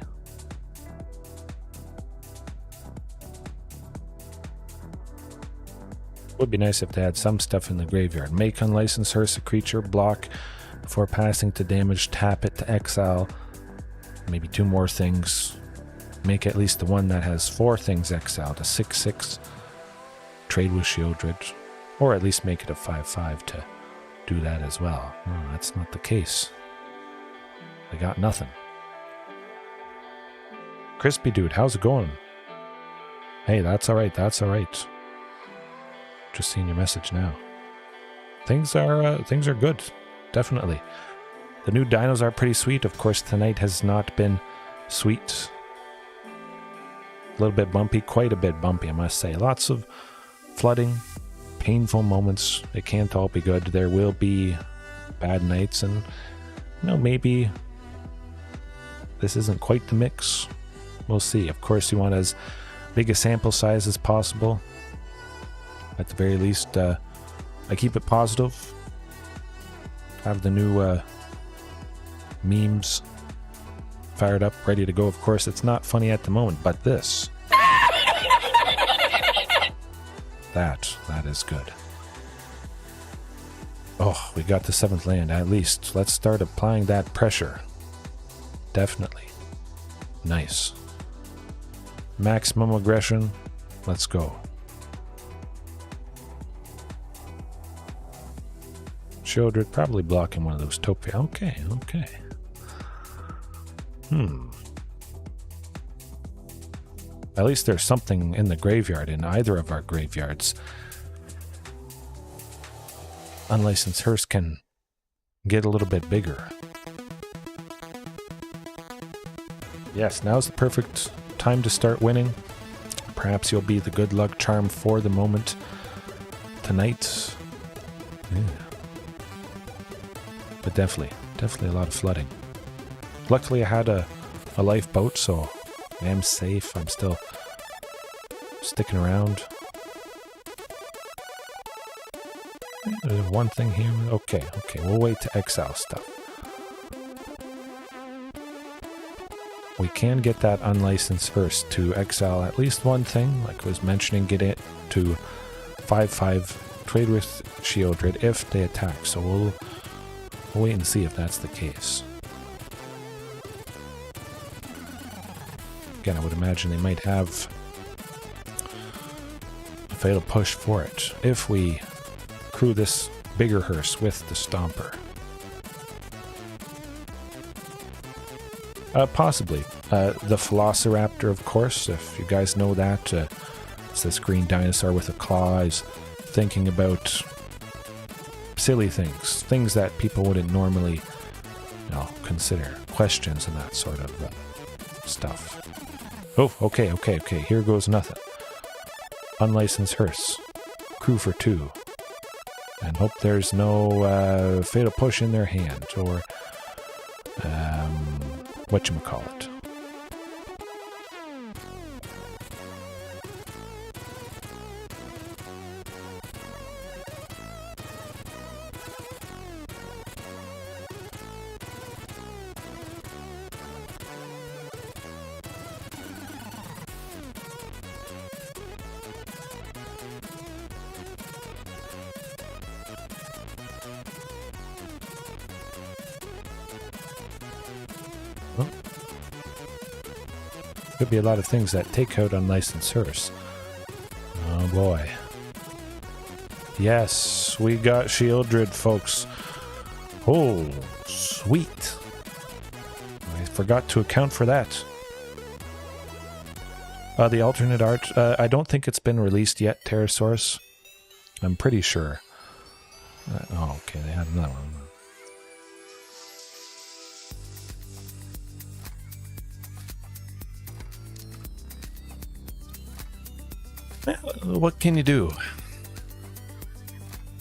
Speaker 1: Would be nice if they had some stuff in the graveyard. Make unlicensed Ursa creature, block before passing to damage, tap it to exile. Maybe 2 more things. Make at least the one that has 4 things exiled, a 6/6. Trade with Sheoldred. Or at least make it a 5/5 to do that as well. Oh, that's not the case. They got nothing. Crispy Dude, how's it going? Hey, that's alright, that's alright. Just seeing your message now. Things are good, definitely. The new dinos are pretty sweet. Of course, tonight has not been sweet. A little bit bumpy, quite a bit bumpy, I must say. Lots of flooding, painful moments. It can't all be good. There will be bad nights, and maybe this isn't quite the mix. We'll see. Of course, you want as big a sample size as possible. At the very least, I keep it positive. Have the new memes fired up, ready to go. Of course, it's not funny at the moment, but this. That is good. Oh, we got the 7th land, at least. Let's start applying that pressure. Definitely. Nice. Maximum aggression. Let's go. Shieldred probably blocking one of those Topia. Okay, okay. At least there's something in the graveyard, in either of our graveyards. Unlicensed Hearse can get a little bit bigger. Yes, now's the perfect time to start winning. Perhaps you'll be the good luck charm for the moment tonight. Yeah. But definitely a lot of flooding. Luckily I had a lifeboat, so I am safe. I'm still sticking around. There's one thing here. Okay, we'll wait to exile stuff. We can get that unlicensed Hearse to exile at least one thing, like I was mentioning, get it to 5/5, trade with Shieldred if they attack. So we'll wait and see if that's the case. Again, I would imagine they might have a fatal push for it if we crew this bigger Hearse with the Stomper. Possibly. The Velociraptor, of course, if you guys know that. It's this green dinosaur with a claw. Is thinking about silly things that people wouldn't normally, consider. Questions and that sort of stuff. Oh, okay. Here goes nothing. Unlicensed Hearse. Crew for 2. And hope there's no fatal push in their hand, or whatchamacallit. Could be a lot of things that take out unlicensed Hearse. Oh boy. Yes, we got Shieldred, folks. Oh, sweet. I forgot to account for that. The alternate art, I don't think it's been released yet, Pterosaurus. I'm pretty sure. Okay, they had another one. What can you do?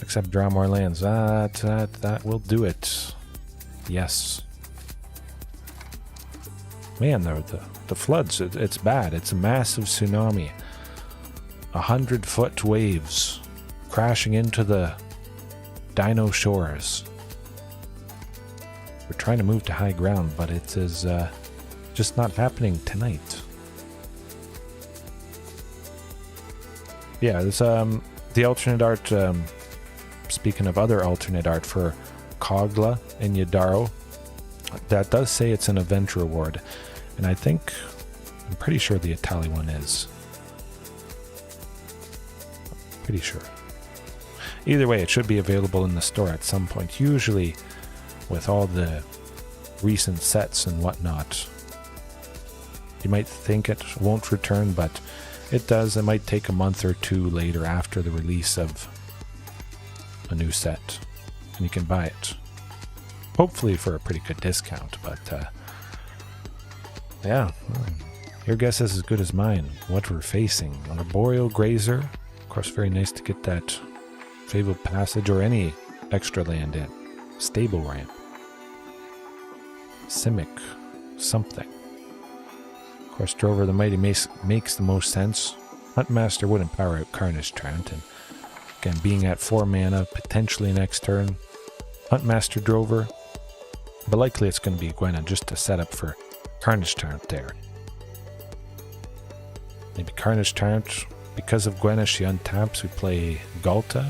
Speaker 1: Except draw more lands. That will do it. Yes. Man, the floods, it's bad. It's a massive tsunami. 100-foot waves crashing into the Dino shores. We're trying to move to high ground, but it is just not happening tonight. Yeah, there's the alternate art, speaking of other alternate art for Kogla in Yadaro, that does say it's an event reward, and I'm pretty sure the Etali one is. Pretty sure. Either way, it should be available in the store at some point, usually with all the recent sets and whatnot. You might think it won't return, but it does. It might take a month or two later after the release of a new set, and you can buy it. Hopefully for a pretty good discount, but yeah, your guess is as good as mine. What we're facing: an Arboreal Grazer. Of course, very nice to get that Fabled Passage or any extra land in. Stable Ramp. Simic. Something. Of course, Drover the Mighty makes the most sense. Huntmaster would empower out Carnage Tyrant, and again, being at 4 mana, potentially next turn, Huntmaster Drover, but likely it's going to be Gwenna just to set up for Carnage Tyrant there. Maybe Carnage Tyrant, because of Gwenna, she untaps, we play Galta.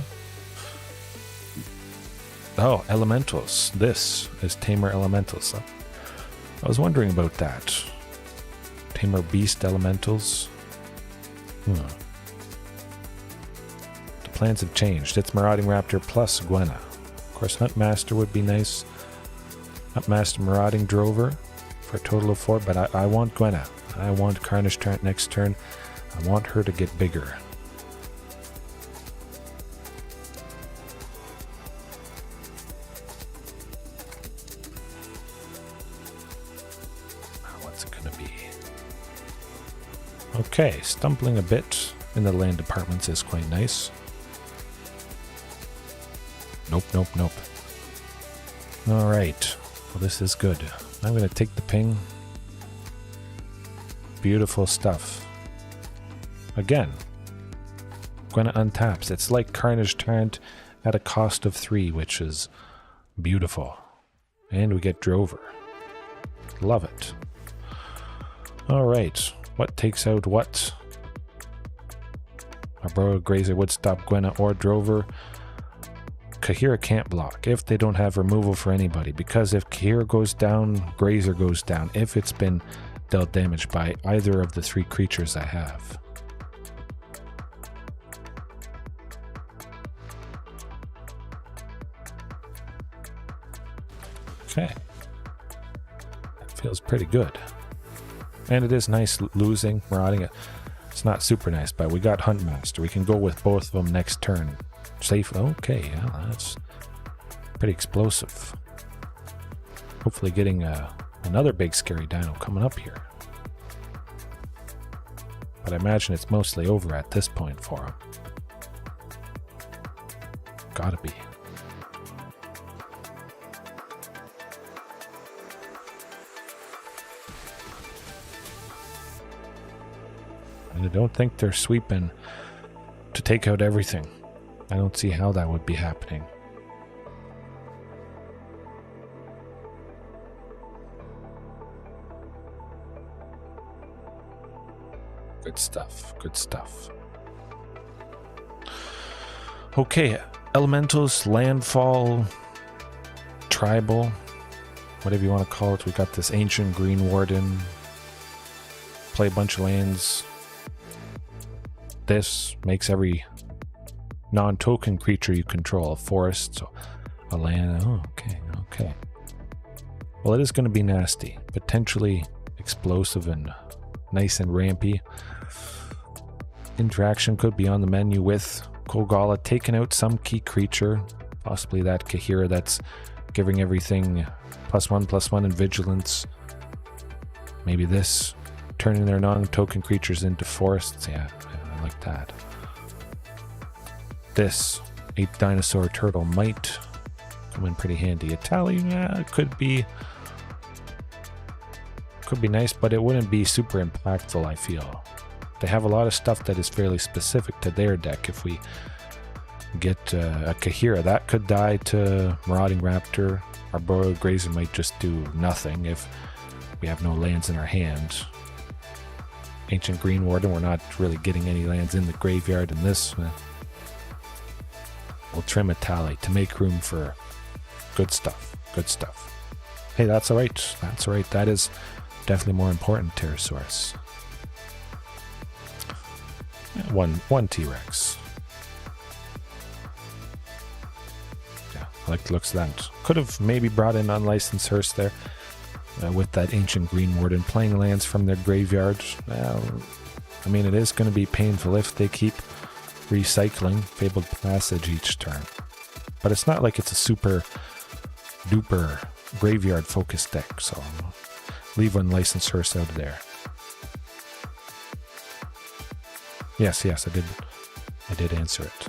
Speaker 1: Oh, Elementals. This is Temur Elementals. I was wondering about that. Temur Beast Elementals. The plans have changed. It's Marauding Raptor plus Gwenna. Of course, Huntmaster would be nice. Huntmaster Marauding Drover for a total of 4, but I want Gwenna. I want Carnage Tyrant next turn. I want her to get bigger. What's it gonna be? Okay, stumbling a bit in the land departments is quite nice. Nope, nope, nope. Alright, well this is good. I'm gonna take the ping. Beautiful stuff. Again, Gwenna untaps. It's like Carnage Tyrant at a cost of 3, which is beautiful. And we get Drover. Love it. Alright, what takes out what? Our Burrow Grazer would stop Gwenna or Drover. Kahira can't block if they don't have removal for anybody, because if Kahira goes down, Grazer goes down, if it's been dealt damage by either of the 3 creatures I have. Okay. That feels pretty good. And it is nice losing, marauding it. It's not super nice, but we got Huntmaster. We can go with both of them next turn. Safe. Okay, yeah, that's pretty explosive. Hopefully getting another big scary dino coming up here. But I imagine it's mostly over at this point for him. Gotta be. And I don't think they're sweeping to take out everything. I don't see how that would be happening. Good stuff, good stuff. Okay, Elementals, Landfall, Tribal, whatever you want to call it. We got this Ancient Green Warden. Play a bunch of lands. This makes every non-token creature you control a forest, so a land. Oh, okay, okay. Well, it is going to be nasty, potentially explosive and nice and rampy. Interaction could be on the menu with Kogala taking out some key creature, possibly that Kahira that's giving everything +1/+1 in vigilance. Maybe this turning their non-token creatures into forests. Yeah, I like that. This 8 dinosaur turtle might come in pretty handy. Etali, yeah, could be nice, but it wouldn't be super impactful, I feel. They have a lot of stuff that is fairly specific to their deck. If we get a Kahira, that could die to Marauding Raptor. Our Burrow Grazer might just do nothing if we have no lands in our hand. Ancient Green Warden, we're not really getting any lands in the graveyard in this. We'll trim Etali to make room for good stuff. Good stuff. Hey, that's alright. That's alright. That is definitely more important, Pterosaurus. One T-Rex. Yeah, I like the looks of that. Could have maybe brought in Unlicensed Hearse there with that Ancient Green Warden playing lands from their graveyard. Well, I mean, it is going to be painful if they keep recycling Fabled Passage each turn. But it's not like it's a super duper graveyard focused deck, so leave Unlicensed Hearse out of there. Yes, I did answer it.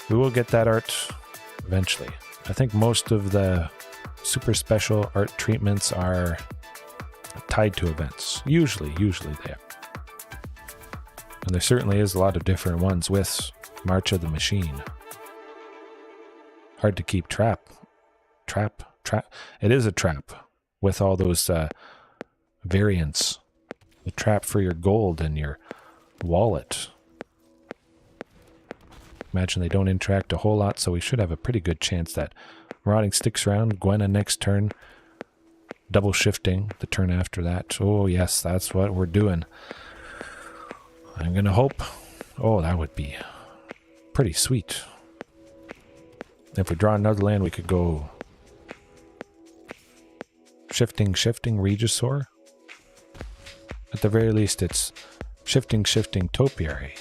Speaker 1: We will get that art eventually. I think most of the super special art treatments are tied to events. Usually they are. And there certainly is a lot of different ones with March of the Machine. Hard to keep trap. It is a trap with all those variants. The trap for your gold and your wallet. Imagine they don't interact a whole lot, so we should have a pretty good chance that Marauding sticks around. Gwenna next turn. Double shifting the turn after that. Oh, yes, that's what we're doing. I'm going to hope. Oh, that would be pretty sweet. If we draw another land, we could go shifting, Regisaur. At the very least, it's shifting, Topiary.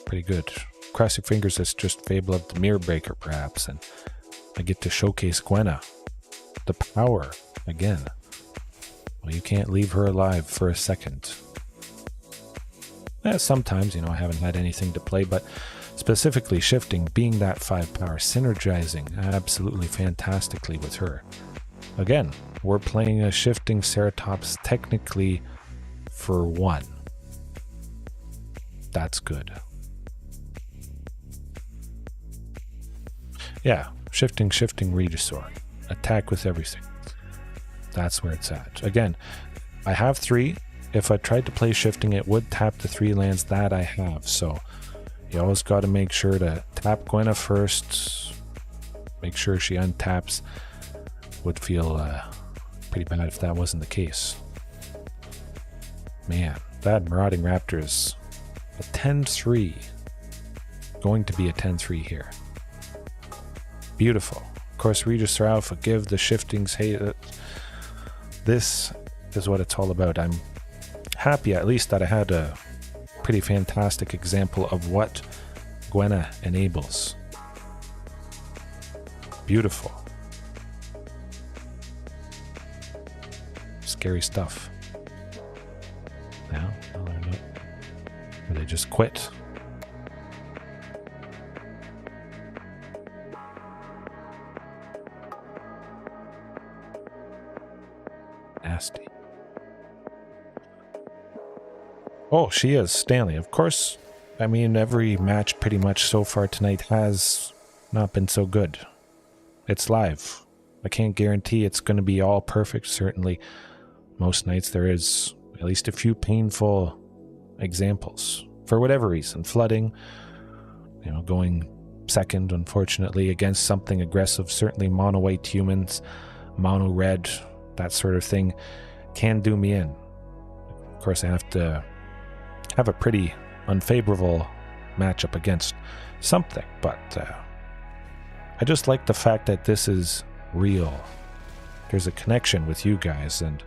Speaker 1: Pretty good. Cross your fingers, it's just Fable of the Mirror Breaker, perhaps, and I get to showcase Gwenna. The power, again. Well, you can't leave her alive for a second. Sometimes, I haven't had anything to play, but specifically shifting, being that 5 power, synergizing absolutely fantastically with her. Again, we're playing a shifting Ceratops technically for 1. That's good. Yeah, shifting Regisaur. Attack with everything. That's where it's at. Again, I have 3. If I tried to play shifting, it would tap the 3 lands that I have. So you always got to make sure to tap Gwenna first. Make sure she untaps. Would feel pretty bad if that wasn't the case. Man, that Marauding Raptor is a 10-3. Going to be a 10-3 here. Beautiful. Of course, Regisaur Alpha, give the shiftings. Hey, this is what it's all about. I'm happy at least that I had a pretty fantastic example of what Gwenna enables. Beautiful. Scary stuff. Now, or they just quit. Nasty. Oh, she is, Stanley. Of course, I mean, every match pretty much so far tonight has not been so good. It's live. I can't guarantee it's going to be all perfect. Certainly, most nights there is at least a few painful examples. For whatever reason, flooding, going second, unfortunately, against something aggressive. Certainly mono-white humans, mono-red, that sort of thing can do me in. Of course, I have to have a pretty unfavorable matchup against something, but I just like the fact that this is real. There's a connection with you guys, and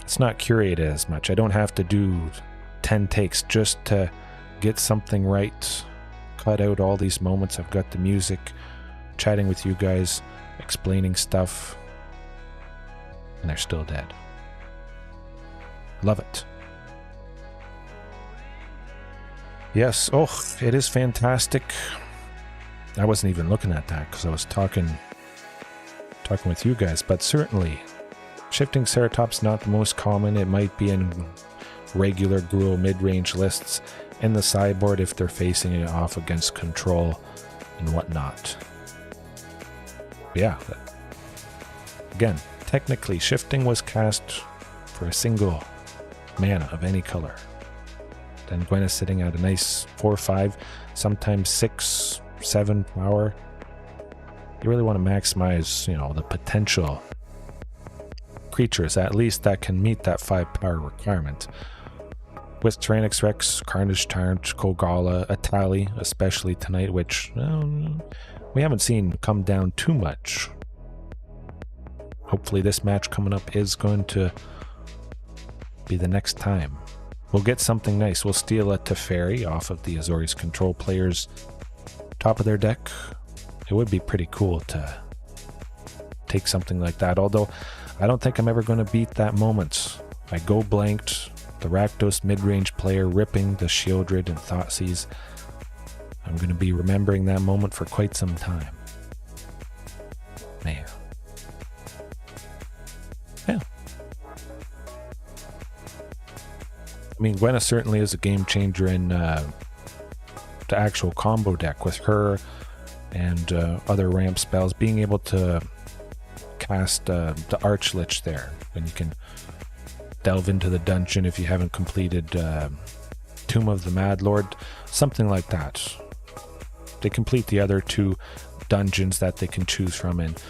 Speaker 1: it's not curated as much. I don't have to do 10 takes just to get something right, cut out all these moments. I've got the music, chatting with you guys, explaining stuff, and they're still dead. Love it. Yes, oh, it is fantastic. I wasn't even looking at that because I was talking with you guys, but certainly shifting Ceratops not the most common. It might be in regular Gruul mid-range lists in the sideboard if they're facing it off against control and whatnot. But yeah, again, technically shifting was cast for a single mana of any color. Then Gwenna sitting at a nice 4-5, sometimes 6-7 power. You really want to maximize, the potential creatures, at least that can meet that 5 power requirement. With Tyrranax Rex, Carnage Tyrant, Kogala, Etali, especially tonight, which we haven't seen come down too much. Hopefully this match coming up is going to be the next time. We'll get something nice. We'll steal a Teferi off of the Azorius control players' top of their deck. It would be pretty cool to take something like that, although I don't think I'm ever going to beat that moment. I go blanked, the Rakdos Midrange player ripping the Shieldred and Thoughtseize. I'm going to be remembering that moment for quite some time. Man. Yeah. I mean, Gwenna certainly is a game changer in the actual combo deck with her and other ramp spells. Being able to cast the Archlich there, and you can delve into the dungeon if you haven't completed Tomb of the Mad Lord, something like that. They complete the other 2 dungeons that they can choose from, and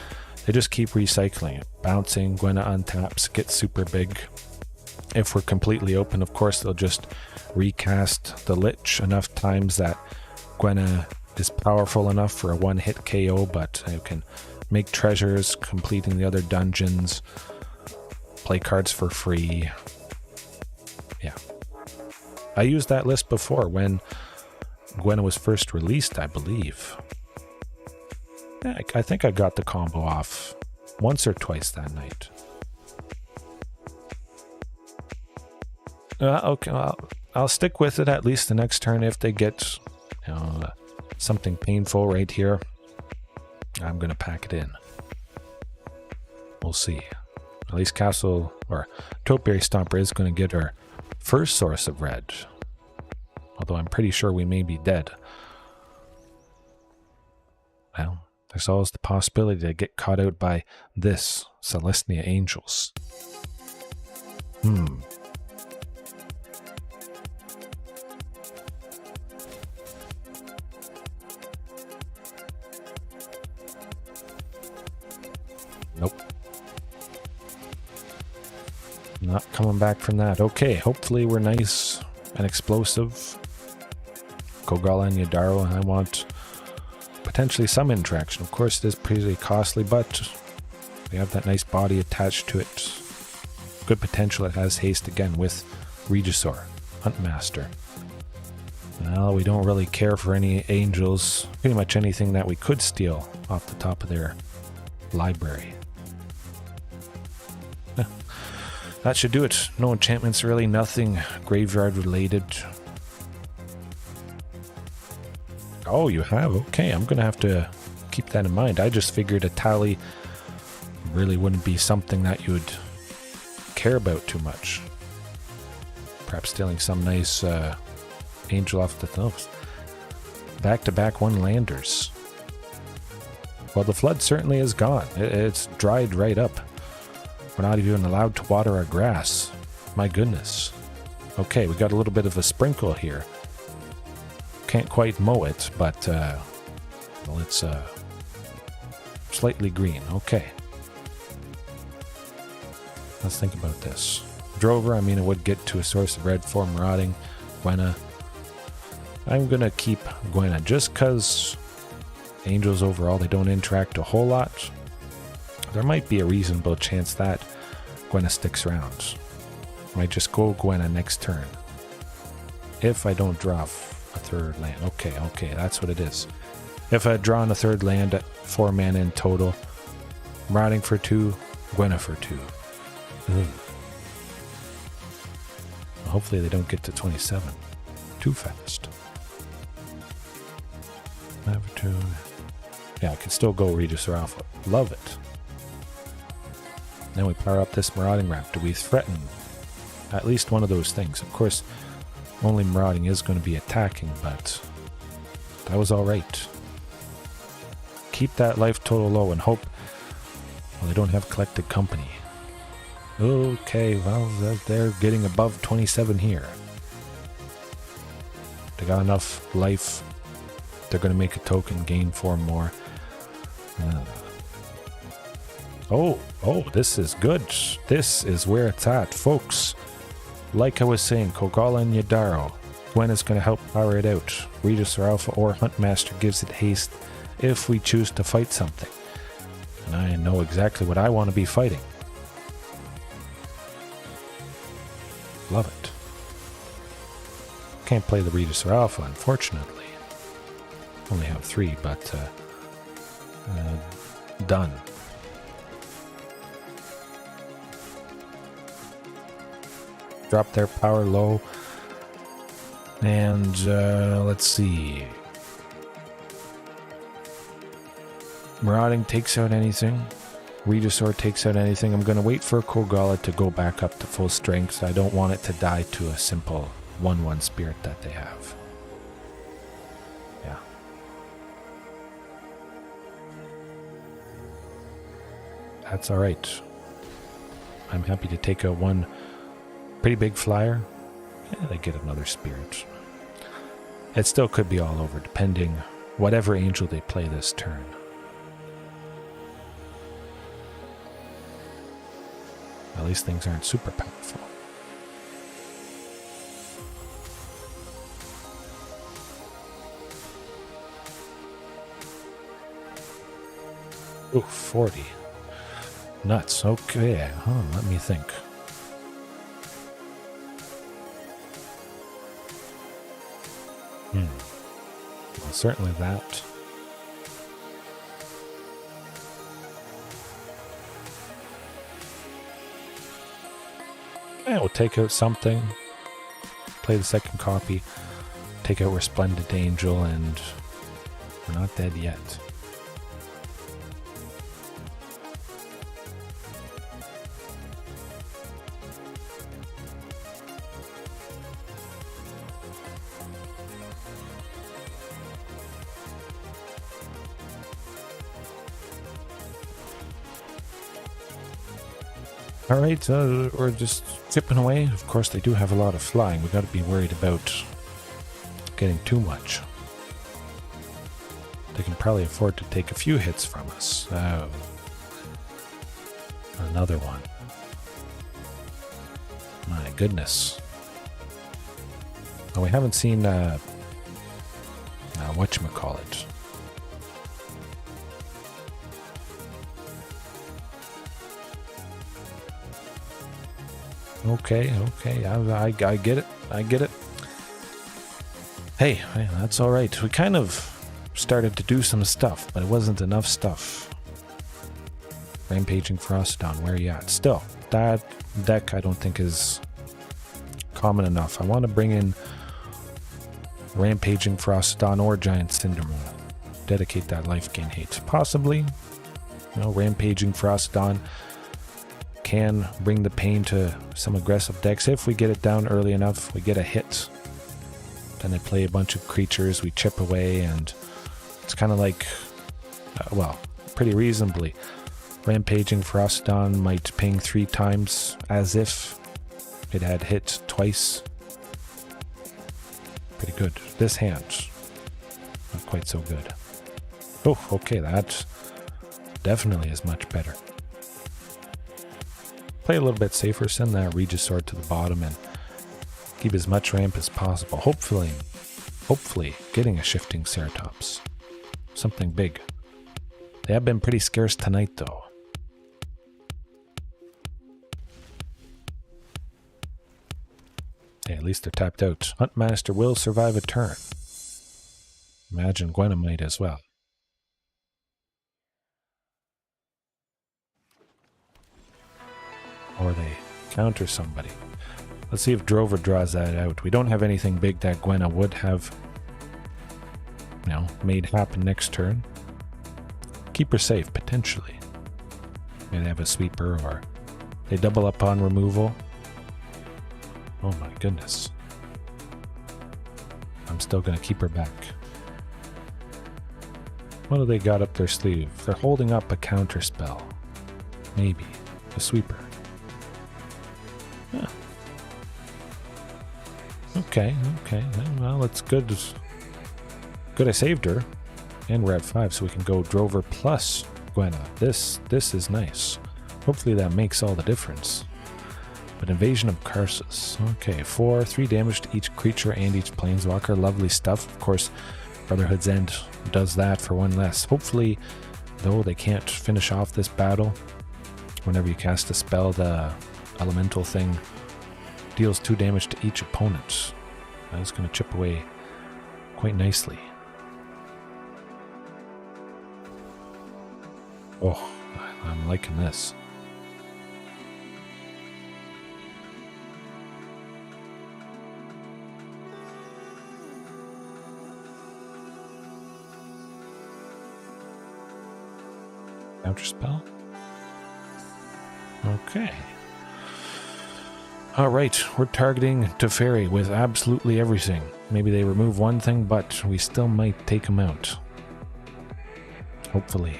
Speaker 1: they just keep recycling it. Bouncing, Gwenna untaps, gets super big. If we're completely open, of course, they'll just recast the Lich enough times that Gwenna is powerful enough for a one-hit KO, but you can make treasures, completing the other dungeons, play cards for free. Yeah. I used that list before when Gwenna was first released, I believe. Yeah, I think I got the combo off once or twice that night. Okay, I'll stick with it at least the next turn. If they get something painful right here, I'm going to pack it in. We'll see. At least Castle or Topiary Stomper is going to get our first source of red. Although I'm pretty sure we may be dead. Well, there's always the possibility to get caught out by this Selesnya Angels. Nope. Not coming back from that. Okay, hopefully we're nice and explosive. Kogala and Yadaro, and I want potentially some interaction. Of course, it is pretty costly, but we have that nice body attached to it. Good potential. It has haste again with Regisaur, Huntmaster. Well, we don't really care for any angels. Pretty much anything that we could steal off the top of their library. That should do it. No enchantments really, nothing graveyard related. Oh, you have? Okay, I'm gonna have to keep that in mind. I just figured Etali really wouldn't be something that you would care about too much. Perhaps stealing some nice angel off the thumbs. Back-to-back one-landers. Well, the flood certainly is gone. It's dried right up. We're not even allowed to water our grass. My goodness. Okay, we got a little bit of a sprinkle here. Can't quite mow it, but well, it's slightly green. Okay. Let's think about this. Drover, I mean, it would get to a source of red for Marauding. Gwenna. I'm going to keep Gwenna just because angels overall, they don't interact a whole lot. There might be a reasonable chance that Gwenna sticks around. Might just go Gwenna next turn. If I don't draw a third land. Okay, that's what it is. If I draw on a third land at 4 mana in total, Marauding for 2, Gwenna for 2. Well, hopefully they don't get to 27 too fast. Yeah, I can still go Regis or Alpha. Love it. Then we power up this Marauding Raptor. We threaten at least one of those things. Of course, only Marauding is going to be attacking, but that was alright. Keep that life total low and hope they don't have collected company. Okay, well, they're getting above 27 here. They got enough life. They're going to make a token, gain 4 more. Oh, this is good. This is where it's at, folks. Like I was saying, Kogala and Yadaro. Gwen is going to help power it out. Regis or Alpha or Huntmaster gives it haste if we choose to fight something. And I know exactly what I want to be fighting. Love it. Can't play the Regis or Alpha, unfortunately. Only have 3, but done. Drop their power low. And let's see. Marauding takes out anything. Regisaur takes out anything. I'm going to wait for Kogala to go back up to full strength. I don't want it to die to a simple 1/1 spirit that they have. Yeah. That's alright. I'm happy to take out one pretty big flyer. They get another spirit. It still could be all over, depending whatever angel they play this turn. At least things aren't super powerful. Ooh, 40. Nuts. Okay. Let me think. Well, certainly that. Yeah, we'll take out something. Play the second copy. Take out Resplendent Angel, and we're not dead yet. Alright, we're just chipping away. Of course, they do have a lot of flying. We got to be worried about getting too much. They can probably afford to take a few hits from us. Oh. Another one. My goodness. Oh, we haven't seen, whatchamacallit. Okay, I get it. I get it. Hey, that's all right. We kind of started to do some stuff, but it wasn't enough stuff. Rampaging Frostodon, where are you at? Still, that deck I don't think is common enough. I want to bring in Rampaging Frostodon or Giant Cindermoon. Dedicate that life gain hate. Possibly, Rampaging Frostodon can bring the pain to some aggressive decks. If we get it down early enough, we get a hit. Then they play a bunch of creatures, we chip away, and it's kind of like, pretty reasonably. Rampaging Frostodon might ping 3 times as if it had hit twice. Pretty good. This hand, not quite so good. Oh, okay, that definitely is much better. Play a little bit safer, send that Regisaur to the bottom and keep as much ramp as possible. Hopefully getting a Shifting Ceratops. Something big. They have been pretty scarce tonight though. Hey, at least they're tapped out. Huntmaster will survive a turn. Imagine Gwenna might as well. Or they counter somebody. Let's see if Drover draws that out. We don't have anything big that Gwenna would have, made happen next turn. Keep her safe, potentially. Maybe they have a sweeper, or they double up on removal. Oh my goodness. I'm still going to keep her back. What do they got up their sleeve? They're holding up a counter spell. Maybe. A sweeper. Yeah. Okay. Well, it's good. Good I saved her. And we're at 5, so we can go Drover plus Gwenna. This is nice. Hopefully that makes all the difference. But Invasion of Curses. Okay, 4, 3 damage to each creature and each planeswalker. Lovely stuff. Of course, Brotherhood's End does that for 1 less. Hopefully, though, they can't finish off this battle. Whenever you cast a spell, the elemental thing deals 2 damage to each opponent. That's going to chip away quite nicely. Oh, I'm liking this. Counter spell? Okay. Alright, we're targeting Teferi with absolutely everything. Maybe they remove one thing, but we still might take them out. Hopefully.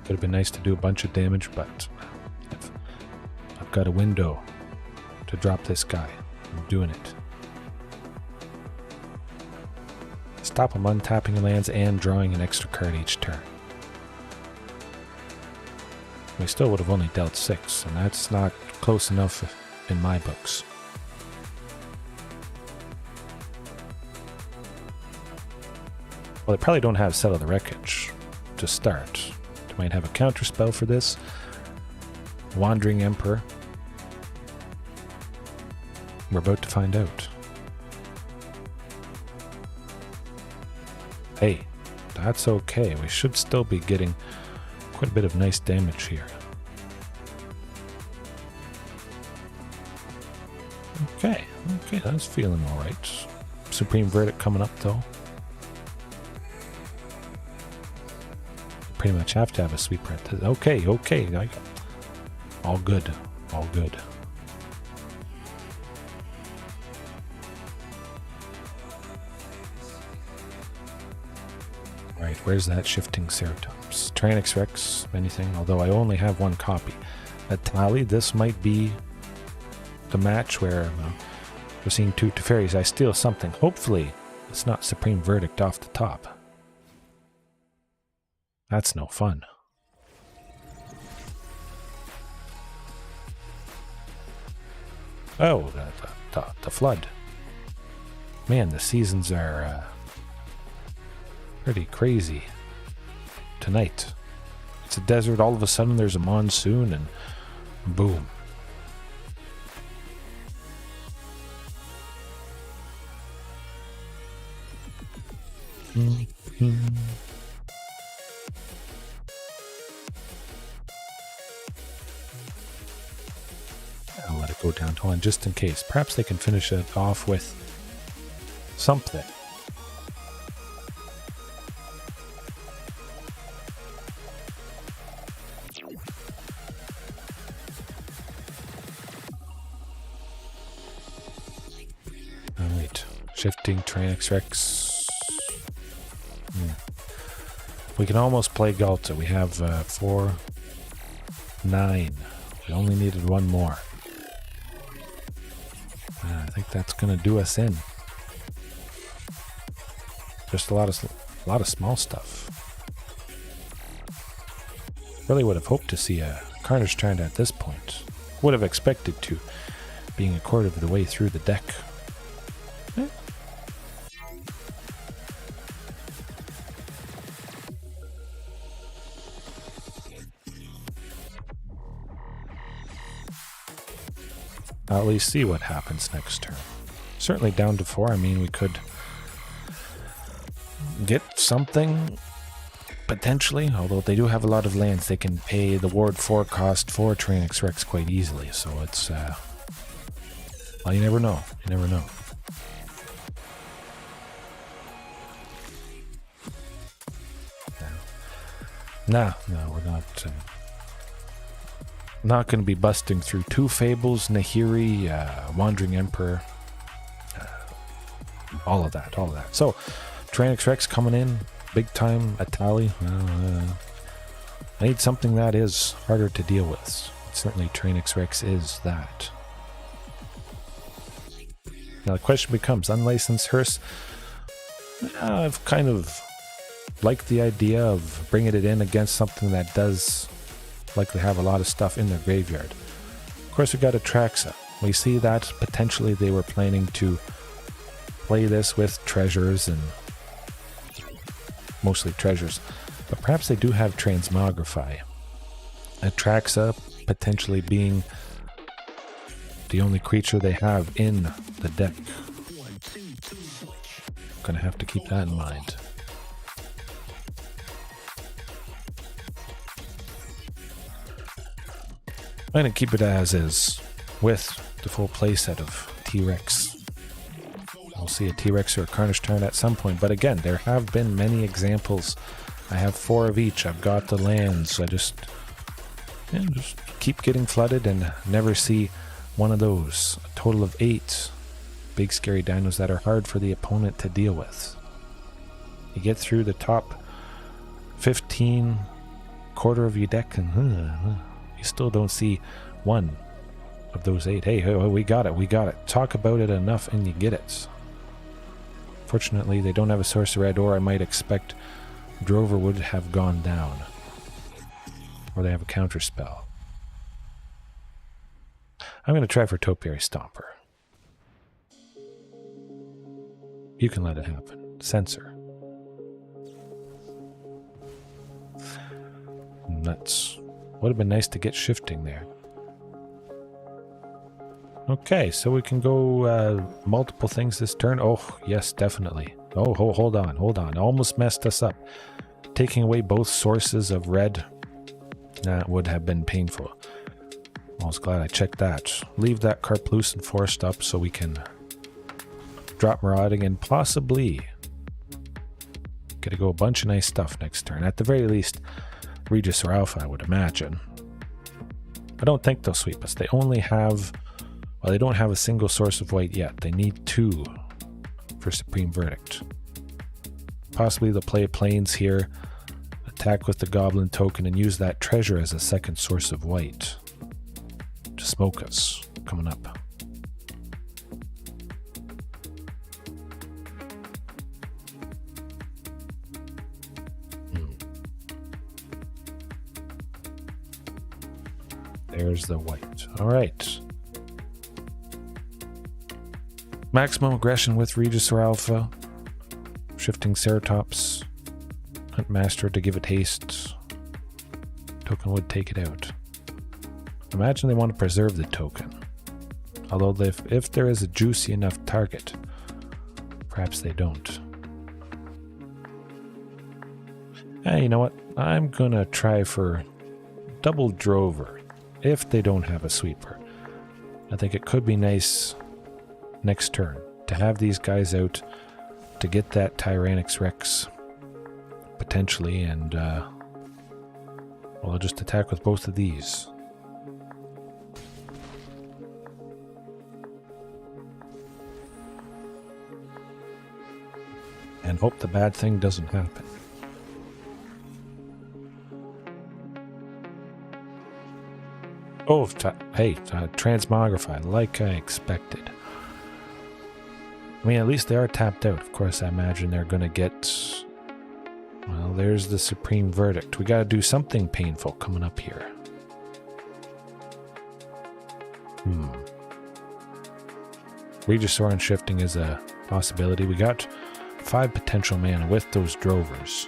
Speaker 1: Could have been nice to do a bunch of damage, but I've got a window to drop this guy. I'm doing it. Stop him untapping your lands and drawing an extra card each turn. We still would have only dealt 6, and that's not close enough in my books. Well, they probably don't have Settle the Wreckage to start. They might have a counter spell for this. Wandering Emperor. We're about to find out. Hey, that's okay. We should still be getting quite a bit of nice damage here. Okay, that's feeling alright. Supreme Verdict coming up though. Pretty much have to have a sweep print. Okay, all good, all good. Right, where's that shifting Ceratops? Tyrranax Rex, anything? Although I only have 1 copy. Etali, this might be the match where we're seeing 2 Teferis. I steal something. Hopefully, it's not Supreme Verdict off the top. That's no fun. Oh, the flood. Man, the seasons are pretty crazy tonight. It's a desert, all of a sudden there's a monsoon, and boom. I'll let it go down to 1 just in case. Perhaps they can finish it off with something. Alright, shifting Tyrranax Rex. We can almost play Galta. We have 4, 9. We only needed 1 more. I think that's gonna do us in. Just a lot of small stuff. Really would have hoped to see a Carnage Tyrant at this point. Would have expected to, being a quarter of the way through the deck. I'll at least see what happens next turn. Certainly down to 4. I mean, we could get something potentially, although they do have a lot of lands. They can pay the ward 4 cost for Tyrranax Rex quite easily, so it's well, you never know. You never know. No, we're not going to be busting through 2 Fables, Nahiri, Wandering Emperor, all of that. So, Tyrranax Rex coming in, big time, Etali. I need something that is harder to deal with. Certainly Tyrranax Rex is that. Now the question becomes, unlicensed hearse. I've kind of liked the idea of bringing it in against something that does likely have a lot of stuff in their graveyard. Of course, we got Atraxa. We see that potentially they were planning to play this with treasures, and mostly treasures, but perhaps they do have Transmogrify. Atraxa potentially being the only creature they have in the deck. Gonna have to keep that in mind. I'm going to keep it as is, with the full playset of T-Rex. We'll see a T-Rex or a Carnage Tyrant at some point, but again, there have been many examples. I have 4 of each. I've got the lands. I just keep getting flooded and never see one of those. A total of 8 big scary dinos that are hard for the opponent to deal with. You get through the top 15 quarter of your deck and you still don't see one of those 8. Hey, we got it. We got it. Talk about it enough and you get it. Fortunately, they don't have a Sorcerer Red, or I might expect Drover would have gone down. Or they have a counter spell. I'm going to try for Topiary Stomper. You can let it happen. Censor. Nuts. Would have been nice to get shifting there. Okay, so we can go multiple things this turn. Oh, yes, definitely. Oh, hold on. Almost messed us up. Taking away both sources of red, that would have been painful. I was glad I checked that. Leave that Karplus and Forest up so we can drop Marauding and possibly get to go a bunch of nice stuff next turn. At the very least, Regis or Alpha, I would imagine. I don't think they'll sweep us. They only have... Well, they don't have a single source of white yet. They need 2 for Supreme Verdict. Possibly they'll play Plains here, attack with the Goblin token, and use that treasure as a second source of white to smoke us coming up. There's the white. All right. Maximum aggression with Regis or Alpha. Shifting Ceratops. Huntmaster to give it haste. Token would take it out. Imagine they want to preserve the token. Although if there is a juicy enough target, perhaps they don't. Hey, you know what? I'm gonna try for double Drover if they don't have a sweeper. I think it could be nice next turn to have these guys out to get that Tyrranax Rex potentially, and well, I'll just attack with both of these. And hope the bad thing doesn't happen. Oh, hey, Transmogrify, like I expected. I mean, at least they are tapped out. Of course, I imagine they're going to get... Well, there's the Supreme Verdict. We got to do something painful coming up here. Regisaur and shifting is a possibility. We got 5 potential mana with those Drovers.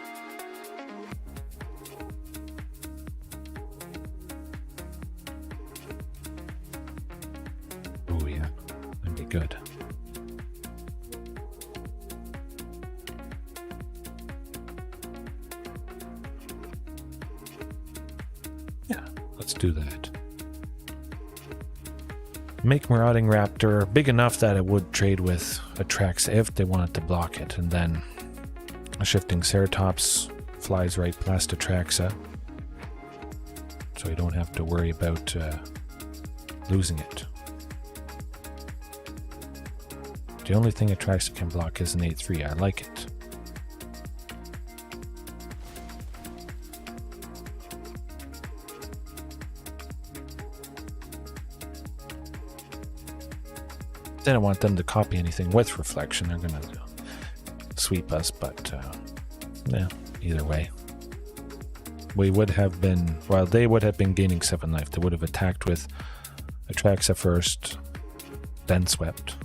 Speaker 1: Oh yeah, that'd be good. Yeah, let's do that. Make Marauding Raptor big enough that it would trade with Atraxa if they wanted to block it, and then a shifting Ceratops flies right past Atraxa, so you don't have to worry about losing it. The only thing Atraxa can block is an 8/3. I like it. They don't want them to copy anything with reflection. They're going to sweep us, but yeah, either way. We would have been, well, they would have been gaining 7 life. They would have attacked with Atraxa first, then swept.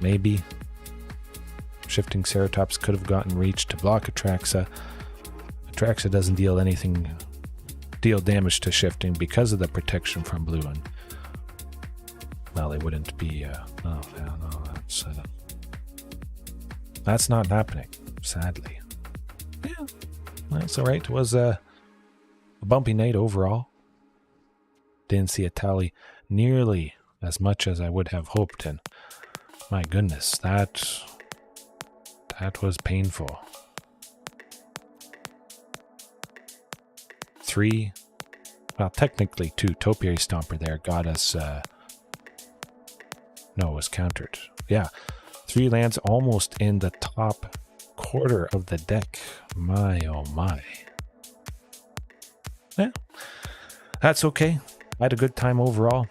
Speaker 1: Maybe shifting Ceratops could have gotten reach to block Atraxa. Atraxa doesn't deal damage to shifting because of the protection from blue, and well, they wouldn't be no, that's not happening, sadly. Yeah, that's all right. It was a bumpy night overall. Didn't see Etali nearly as much as I would have hoped, and my goodness, that was painful. 3, well, technically 2. Topiary Stomper there got us, no, it was countered. Yeah, 3 lands almost in the top quarter of the deck. My, oh my. Yeah, That's okay. I had a good time overall.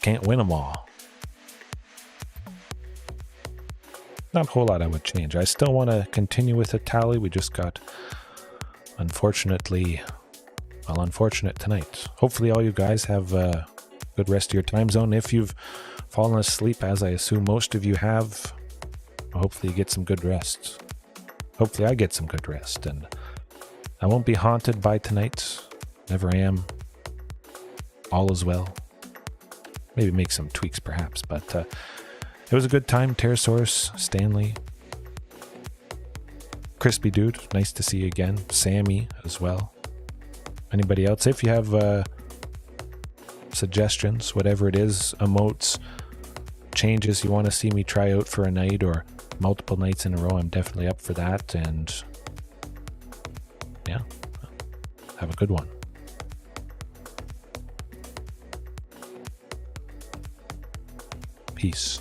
Speaker 1: Can't win them all. Not a whole lot I would change. I still want to continue with Etali. We just got, unfortunate tonight. Hopefully all you guys have a good rest of your time zone. If you've fallen asleep, as I assume most of you have, hopefully you get some good rest. Hopefully I get some good rest, and I won't be haunted by tonight. Never am. All is well. Maybe make some tweaks perhaps, but it was a good time. Pterosaurus, Stanley, Crispy Dude, nice to see you again. Sammy as well. Anybody else? If you have suggestions, whatever it is, emotes, changes you want to see me try out for a night or multiple nights in a row, I'm definitely up for that. And yeah, have a good one. Peace.